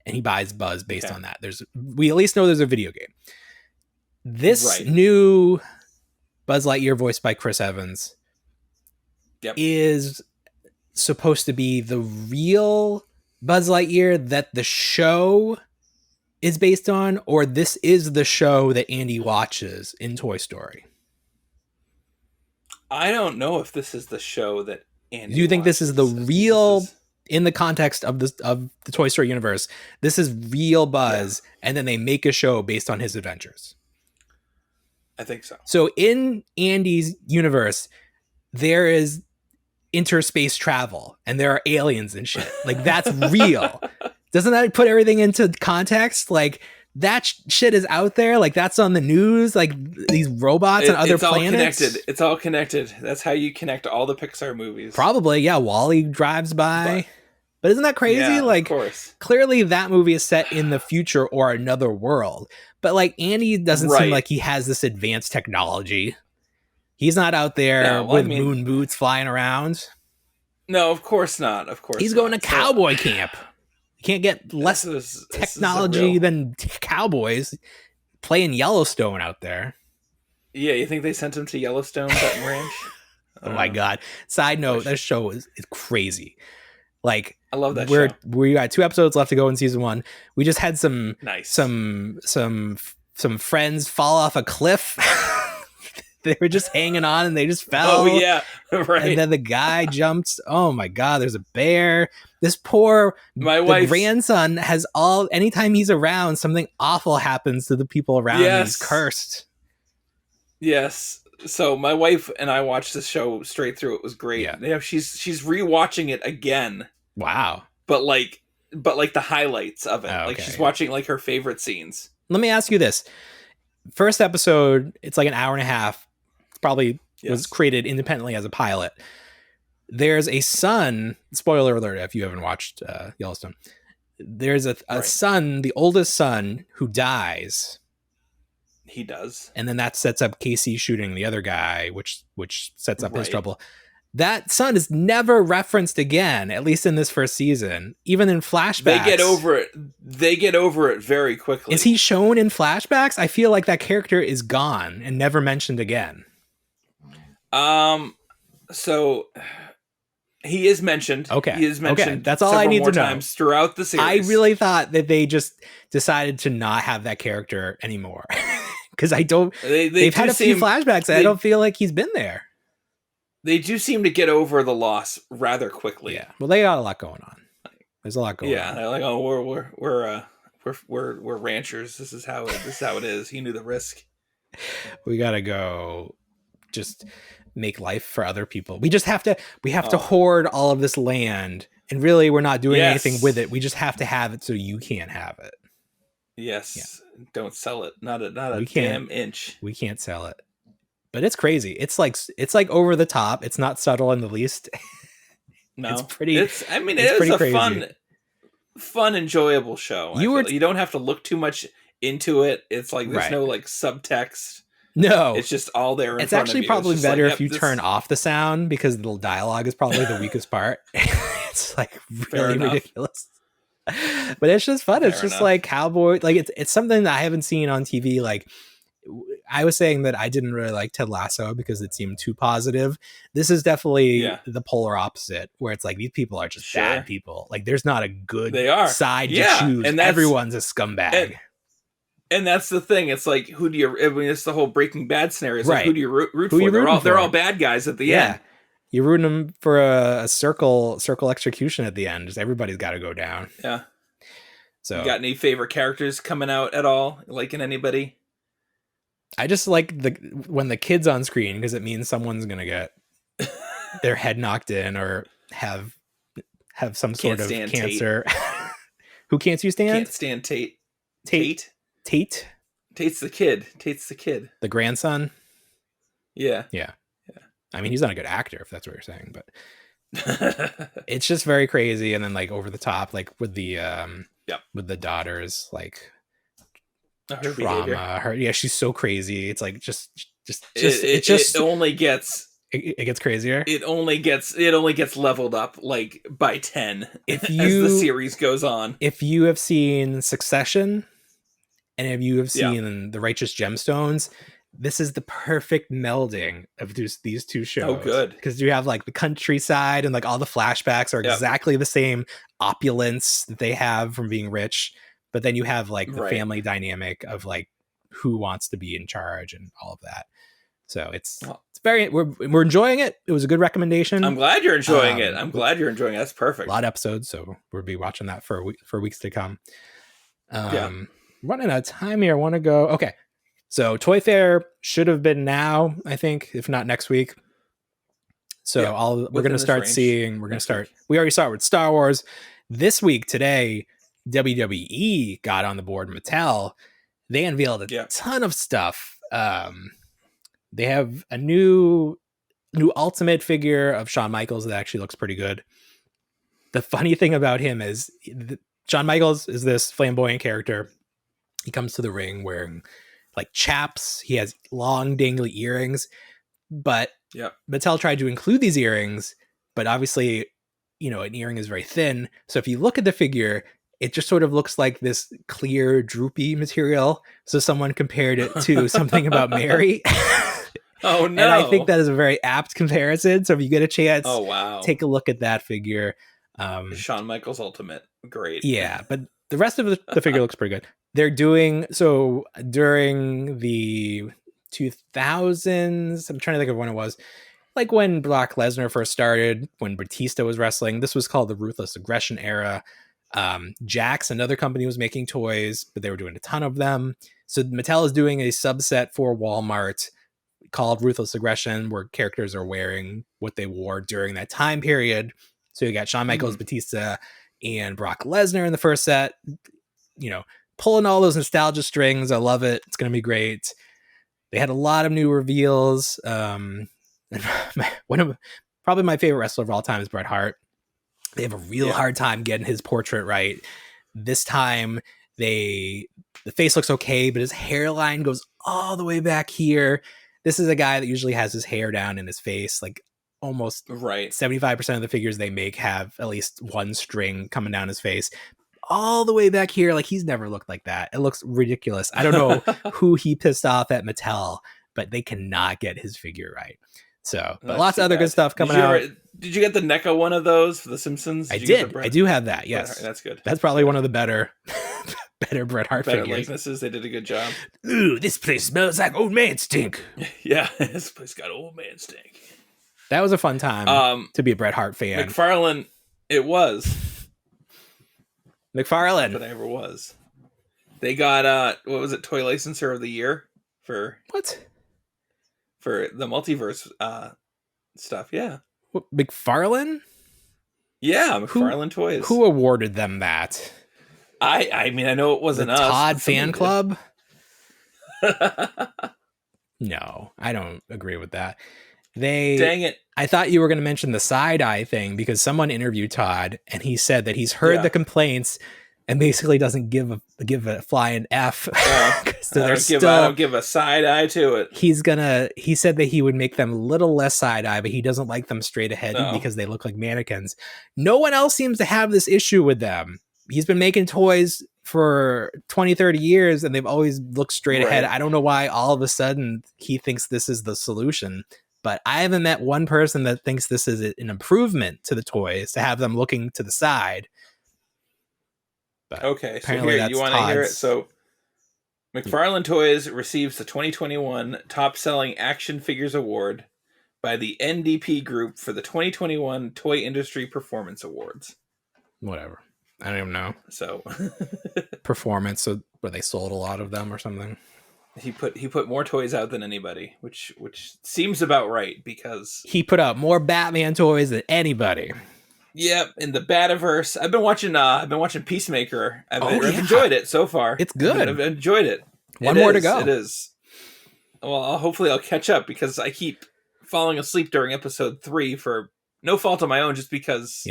and he buys Buzz based on that. We at least know there's a video game. This Right. new Buzz Lightyear, voiced by Chris Evans, Yep. is supposed to be the real Buzz Lightyear that the show is based on, or this is the show that Andy watches in Toy Story? I don't know if this is the show that Andy Do you think this is the watches. I think real, this is- in the context of the Toy Story universe, this is real Buzz, and then they make a show based on his adventures? I think so. So in Andy's universe, there is interspace travel and there are aliens and shit. Like, that's real. Doesn't that put everything into context? Like, that shit is out there. Like, that's on the news. Like, these robots on other it's all planets. connected. It's all connected. That's how you connect all the Pixar movies. Probably, yeah. Wall-E drives by. But isn't that crazy? Yeah, Like, of course. clearly that movie is set in the future or another world. But like, Andy doesn't seem Right. like he has this advanced technology. He's not out there No, well, with I mean- moon boots flying around. No, of course not. Of course He's going to not. cowboy camp. You can't get less This is a technology real- than cowboys playing Yellowstone out there. Yeah, you think they sent him to Yellowstone Button Ranch? Oh my god. Side note, that show is crazy. Like, I love that we show. got 2 episodes left to go in season 1. We just had some Nice. friends fall off a cliff. They were just hanging on and they just fell. Oh yeah, right. And then the guy jumped. Oh my god, there's a bear. This poor My the wife's- grandson has anytime he's around, something awful happens to the people around him. He's Yes. cursed. Yes. So my wife and I watched this show straight through. It was great. Yeah. She's rewatching it again, Wow. but like the highlights of it. Oh, Like okay. she's watching like her favorite scenes. Let me ask you this. First episode, it's like an hour and a half. Probably was Yes. created independently as a pilot. There's a son, spoiler alert if you haven't watched Yellowstone. There's a Right. son, the oldest son, who dies. He does. And then that sets up Casey shooting the other guy, which sets up his Right. trouble. That son is never referenced again, at least in this first season. Even in flashbacks. They get over it. They get over it very quickly. Is he shown in flashbacks? I feel like that character is gone and never mentioned again. So he is mentioned. Okay. He is Okay. mentioned. That's all I several need more to know. times throughout the series. I really thought that they just decided to not have that character anymore. Because they've had a few flashbacks and I don't feel like he's been there. They do seem to get over the loss rather quickly. Yeah. Well, they got a lot going on. There's a lot going Yeah, on. they're like, oh, we're ranchers. This is how it is. He knew the risk. We gotta go just make life for other people. We have to Oh. hoard all of this land, and really we're not doing Yes. anything with it. We just have to have it so you can't have it. Yes, don't sell it. Not a We can't. damn inch. We can't sell it. But it's crazy. It's like over the top. It's not subtle in the least. No, It's pretty- I mean, it's it is pretty a crazy. fun, enjoyable show. You don't have to look too much into it. It's like there's Right. no like subtext. No. It's just all there. It's actually probably just like, better yep, if you this- turn off the sound, because the dialogue is probably the weakest part. It's like Fair really enough. ridiculous. But it's just fun. It's Fair just enough. like cowboy. Like it's something that I haven't seen on TV. Like I was saying that I didn't really like Ted Lasso because it seemed too positive. This is definitely Yeah. the polar opposite, where it's like these people are just Sure. bad people. Like there's not a good They are. side Yeah, to choose. and that's- Everyone's a scumbag. And that's the thing. It's like, who do you? I mean, it's the whole Breaking Bad scenario. It's Right. like, who do you root Who for? you They're rooting all they're for? all bad guys at the Yeah. end. You're rooting them for a circle execution at the end. Just everybody's got to go down. Yeah. So You got any favorite characters coming out at all? Liking anybody? I just like when the kid's on screen, because it means someone's gonna get their head knocked in or have some sort Can't of stand Tate. cancer. Who can't you stand? Can't stand Tate. Tate. Tate's the kid. Tate's the kid. The grandson. Yeah. I mean, he's not a good actor, if that's what you're saying, but it's just very crazy and then like over the top, like with the with the daughters, like Her trauma. behavior. Yeah, she's so crazy. It's like It only gets it gets crazier. it only gets leveled up like by 10 If as you- the series goes on. If you have seen Succession any of you have seen the Righteous Gemstones, this is the perfect melding of these two shows. Oh, good. Because you have like the countryside and like all the flashbacks are exactly the same opulence that they have from being rich. But then you have like the family dynamic of like who wants to be in charge and all of that. So it's very, we're enjoying it. It was a good recommendation. I'm glad you're enjoying it. That's perfect. A lot of episodes, so we'll be watching that for weeks to come. Running out of time here. I want to go. Okay. So Toy Fair should have been now, I think, if not next week. So we're going to start seeing, we already saw it with Star Wars. This week, today, WWE got on the board. Mattel, they unveiled a ton of stuff. They have a new Ultimate figure of Shawn Michaels that actually looks pretty good. The funny thing about him is Shawn Michaels is this flamboyant character. He comes to the ring wearing like chaps. He has long dangly earrings, but Mattel tried to include these earrings, but obviously, an earring is very thin. So if you look at the figure, it just sort of looks like this clear, droopy material. So someone compared it to something about Mary. Oh, no. And I think that is a very apt comparison. So if you get a chance, take a look at that figure. Shawn Michaels Ultimate. Great. Yeah, but the rest of the figure looks pretty good. They're doing, so during the 2000s, I'm trying to think of when it was, like when Brock Lesnar first started, when Batista was wrestling, this was called the Ruthless Aggression era. Jax, another company, was making toys, but they were doing a ton of them. So Mattel is doing a subset for Walmart called Ruthless Aggression, where characters are wearing what they wore during that time period. So you got Shawn Michaels, Batista, and Brock Lesnar in the first set, pulling all those nostalgia strings. I love it. It's going to be great. They had a lot of new reveals. One of probably my favorite wrestler of all time is Bret Hart. They have a real hard time getting his portrait right. This time, the face looks okay, but his hairline goes all the way back here. This is a guy that usually has his hair down in his face. Like almost 75% of the figures they make have at least one string coming down his face. All the way back here, like he's never looked like that. It looks ridiculous. I don't know who he pissed off at Mattel, but they cannot get his figure right. So, but lots of other good stuff coming out. Did you get the NECA one of those for The Simpsons? I did. I do have that. Yes, that's good. That's probably one of the better Bret Hart figures. Likenesses. They did a good job. Ooh, this place smells like old man stink. Yeah, this place got old man stink. That was a fun time to be a Bret Hart fan. McFarlane, it was. McFarlane. But I ever was. They got what was it, Toy Licenser of the Year for what? For the multiverse stuff, yeah. What, McFarlane? Yeah, McFarlane Toys. Who awarded them that? I mean, I know it wasn't the us. Todd Fan Club? No, I don't agree with that. Dang it. I thought you were going to mention the side-eye thing because someone interviewed Todd and he said that he's heard the complaints and basically doesn't give a flying F. I don't give a side eye to it. He said that he would make them a little less side eye, but he doesn't like them straight ahead because they look like mannequins. No one else seems to have this issue with them. He's been making toys for 20, 30 years and they've always looked straight ahead. I don't know why all of a sudden he thinks this is the solution, but I haven't met one person that thinks this is an improvement to the toys to have them looking to the side. But okay, so here, you want to hear it? So McFarlane Toys receives the 2021 Top Selling Action Figures Award by the NDP Group for the 2021 Toy Industry Performance Awards. Whatever. I don't even know. So performance, so where they sold a lot of them or something. He put more toys out than anybody, which seems about right because he put out more Batman toys than anybody. Yep, in the Bativerse. I've been watching Peacemaker. I've enjoyed it so far. It's good. I've enjoyed it. One more to go. It is. Well, hopefully I'll catch up because I keep falling asleep during episode 3 for no fault of my own, just because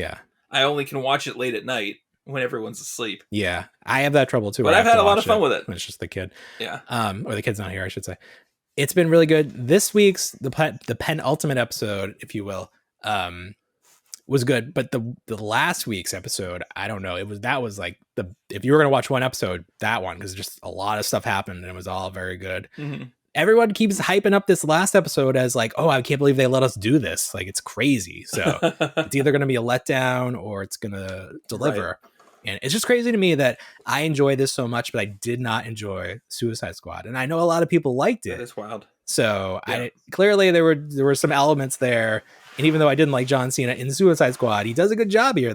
I only can watch it late at night when everyone's asleep. Yeah, I have that trouble too. But I've had a lot of fun with it. When it's just the kid. Yeah. Or the kid's not here, I should say. It's been really good. This week's the penultimate episode, if you will, was good, but the last week's episode, I don't know, that was like if you were gonna watch one episode, that one, because just a lot of stuff happened and it was all very good. Mm-hmm. Everyone keeps hyping up this last episode as like, oh, I can't believe they let us do this. Like, it's crazy. So it's either going to be a letdown or it's going to deliver. Right. And it's just crazy to me that I enjoy this so much, but I did not enjoy Suicide Squad. And I know a lot of people liked it. That is wild. So clearly there were some elements there. And even though I didn't like John Cena in Suicide Squad, he does a good job here.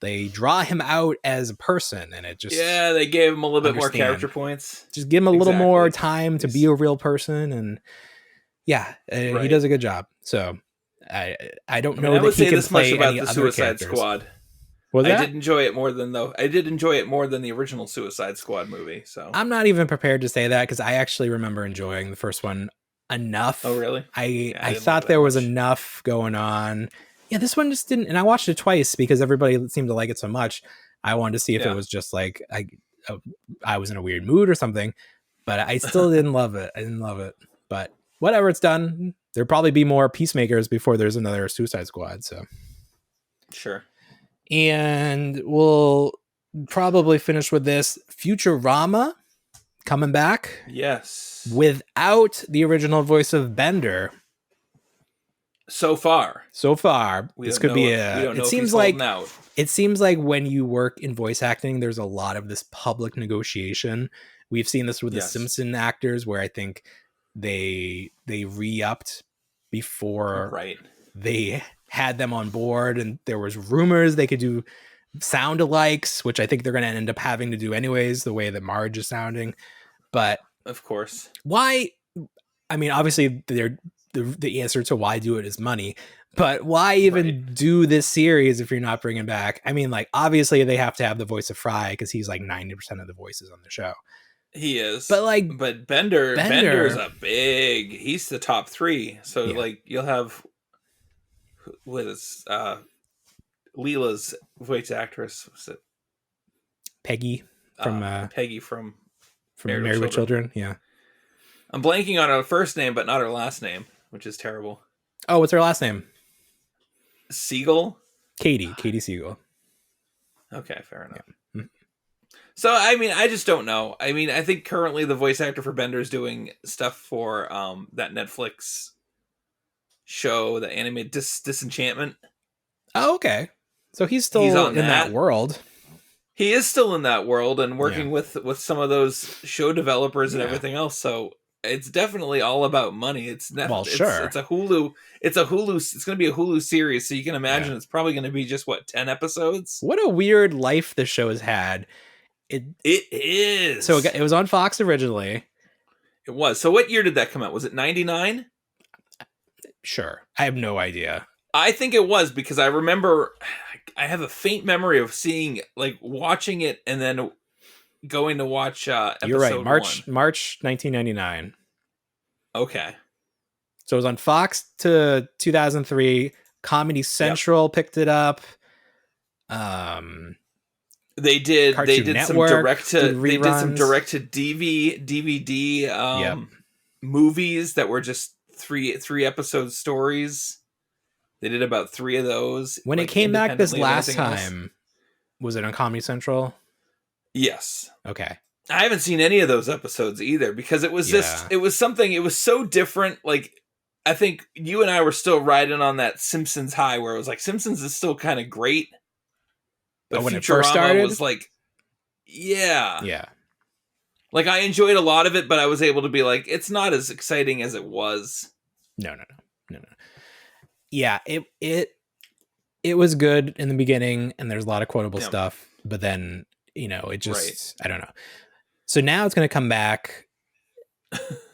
They draw him out as a person, and it just they gave him a little bit more character points. Just give him a little more time to be a real person, and he does a good job. So I don't know. I would say this much about the Suicide Squad. I did enjoy it more than the original Suicide Squad movie. So I'm not even prepared to say that because I actually remember enjoying the first one enough. Oh, really? I thought there was enough going on. Yeah, this one just didn't, and I watched it twice because everybody seemed to like it so much. I wanted to see if it was just like I was in a weird mood or something, but I still didn't love it. I didn't love it, but whatever, it's done. There'll probably be more Peacemakers before there's another Suicide Squad. So sure. And we'll probably finish with this Futurama coming back. Yes. Without the original voice of Bender. So far, this could be it seems like when you work in voice acting, there's a lot of this public negotiation. We've seen this with the Simpson actors, where I think they re-upped before they had them on board, and there was rumors they could do sound alikes, which I think they're going to end up having to do anyways, the way that Marge is sounding. But of course, why? I mean, obviously the answer to why do it is money, but why even do this series if you're not bringing back? I mean, like, obviously they have to have the voice of Fry because he's like 90% of the voices on the show. He is, but Bender's he's the top 3. So like you'll have Leela's voice actress, was it Peggy from Married with Children? Yeah, I'm blanking on her first name, but not her last name, which is terrible. Oh, what's her last name? Siegel? Katie Siegel. Okay, fair enough. Yeah. So, I mean, I just don't know. I mean, I think currently the voice actor for Bender is doing stuff for that Netflix show, the animated Disenchantment. Oh, okay. So he's still in that world. He is still in that world and working with some of those show developers and everything else. So it's definitely all about money. It's a Hulu. It's going to be a Hulu series. So you can imagine it's probably going to be just 10 episodes. What a weird life this show has had. It is. So it was on Fox originally. It was. So what year did that come out? Was it 99? Sure. I have no idea. I think it was, because I remember I have a faint memory of watching it and then going to watch episode You're right. 1. March 1999. Okay. So it was on Fox to 2003. Comedy Central picked it up. They did Network some direct to DVD movies that were just three episode stories. They did about 3 of those. When it came back this last time, was it on Comedy Central? Yes. Okay. I haven't seen any of those episodes either, because it was it was so different. Like, I think you and I were still riding on that Simpsons high, where it was like, Simpsons is still kind of great. But when Futurama it first started, was like, yeah. Like, I enjoyed a lot of it, but I was able to be like, it's not as exciting as it was. No. Yeah, it was good in the beginning, and there's a lot of quotable stuff, but then, it just, I don't know. So now it's going to come back.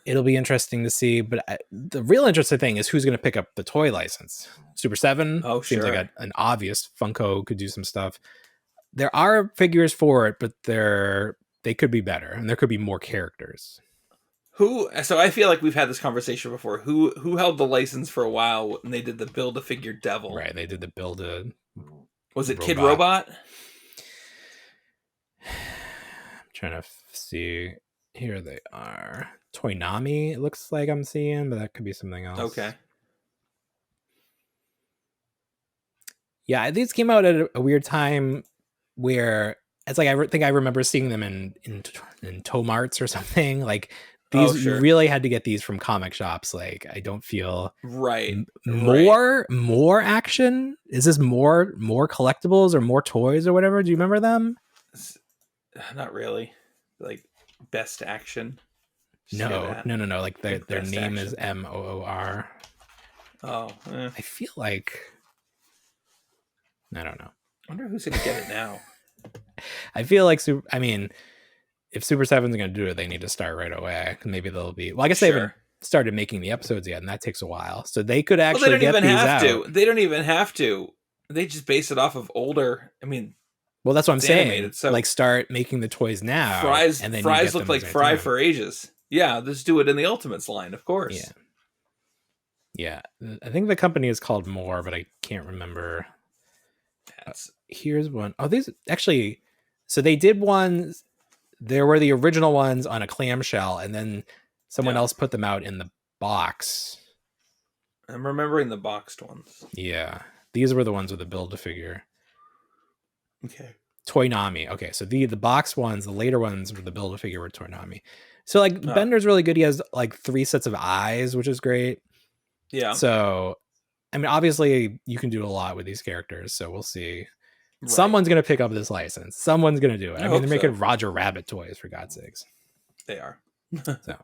It'll be interesting to see, but the real interesting thing is who's going to pick up the toy license. Super 7 seems like an obvious. Funko could do some stuff. There are figures for it, but they could be better, and there could be more characters. So I feel like we've had this conversation before. Who held the license for a while when they did the Build-A-Figure Devil? Right, they did the Build-A... Was it Kid Robot? I'm trying to see. Here they are. Toynami, it looks like I'm seeing, but that could be something else. Okay. Yeah, these came out at a weird time where it's like think I remember seeing them in Tomarts or something. Like these, Oh, sure. you really had to get these from comic shops. Like I don't feel Right. more action. Is this more collectibles or more toys or whatever? Do you remember them? Not really. Like best action. No. Like their name is action. MOOR. Oh, I feel like I don't know. I wonder who's gonna get it now. I feel like if Super 7's going to do it, they need to start right away. Maybe they'll be. Well, I guess they haven't started making the episodes yet, and that takes a while. So they could actually get these out. They don't even have to. They just base it off of older. I mean, well, that's what I'm saying. Animated, so like start making the toys now. Fry's and then look like Fry for ages. Yeah, just do it in the Ultimates line, of course. Yeah. I think the company is called More, but I can't remember. Here's one. Oh, these actually. So they did ones. There were the original ones on a clamshell, and then someone else put them out in the box. I'm remembering the boxed ones. Yeah. These were the ones with the Build-A-Figure. Okay. Toynami. Okay, so the box ones, the later ones were the Build-A-Figure were Toynami. So like Bender's really good. He has like 3 sets of eyes, which is great. Yeah. So I mean, obviously you can do a lot with these characters, so we'll see. Right. Someone's going to pick up this license. Someone's going to do it. I mean, they're making Roger Rabbit toys, for God's sakes. They are. So,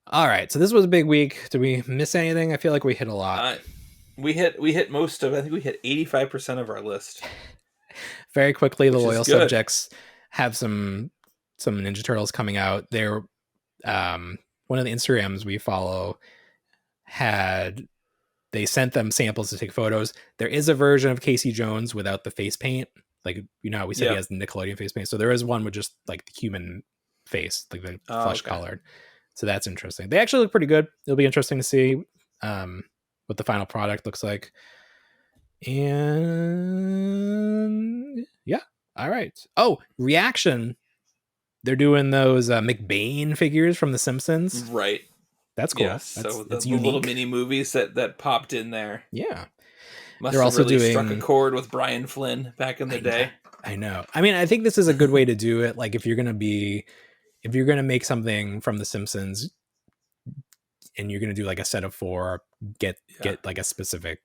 all right. So this was a big week. Did we miss anything? I feel like we hit a lot. We hit most of. I think we hit 85% of our list. Very quickly, the loyal subjects have some Ninja Turtles coming out. They're one of the Instagrams we follow they sent them samples to take photos. There is a version of Casey Jones without the face paint. Like, you know how we said he has the Nickelodeon face paint. So there is one with just like the human face, like the flesh colored. So that's interesting. They actually look pretty good. It'll be interesting to see what the final product looks like. And yeah. All right. Oh, Reaction. They're doing those McBain figures from The Simpsons. Right. That's cool. Yes, so the little mini movies that popped in there. Yeah. They're also really struck a chord with Brian Flynn back in the day. I know. I mean, I think this is a good way to do it. Like if you're going to make something from The Simpsons and you're going to do like a set of 4, get like a specific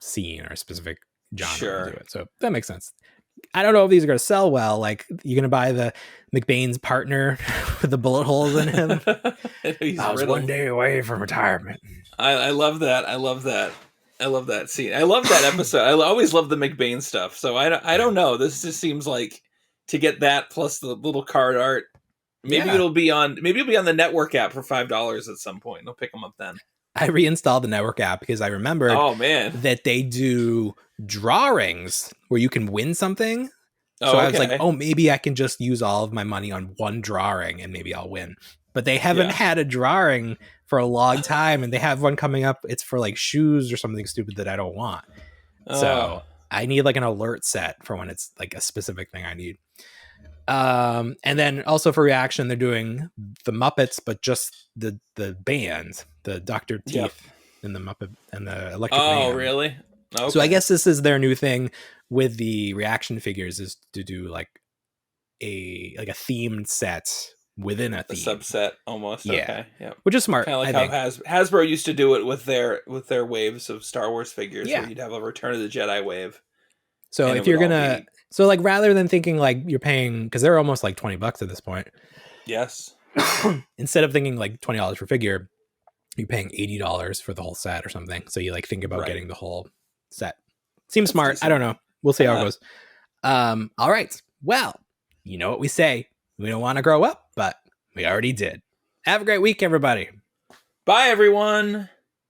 scene or a specific genre to do it. So that makes sense. I don't know if these are going to sell well. Like, you're going to buy the McBain's partner with the bullet holes in him. I was one day away from retirement. I love that. I love that scene. I love that episode. I always love the McBain stuff. So I don't know. This just seems like to get that plus the little card art. Maybe it'll be on the network app for $5 at some point. They'll pick them up then. I reinstalled the network app because I remembered that they do drawings where you can win something. So I was like, maybe I can just use all of my money on one drawing and maybe I'll win. But they haven't had a drawing for a long time, and they have one coming up. It's for like shoes or something stupid that I don't want. So I need like an alert set for when it's like a specific thing I need. And then also for Reaction, they're doing the Muppets, but just the band, the Dr. Teeth and the Muppet and the Electric Man. Oh, really? Okay. So I guess this is their new thing with the Reaction figures, is to do like a themed set within a theme. A subset almost. Okay. Yeah. Which is smart. Kind of like how Hasbro used to do it with their waves of Star Wars figures. Where you'd have a Return of the Jedi wave. So if you're gonna, so like rather than thinking like you're paying, because they're almost like $20 at this point. Yes. Instead of thinking like $20 per figure, you're paying $80 for the whole set or something. So you like think about getting the whole set. Seems smart. Decent. I don't know. We'll see how it goes. All right. Well, you know what we say. We don't want to grow up, but we already did. Have a great week, everybody. Bye, everyone.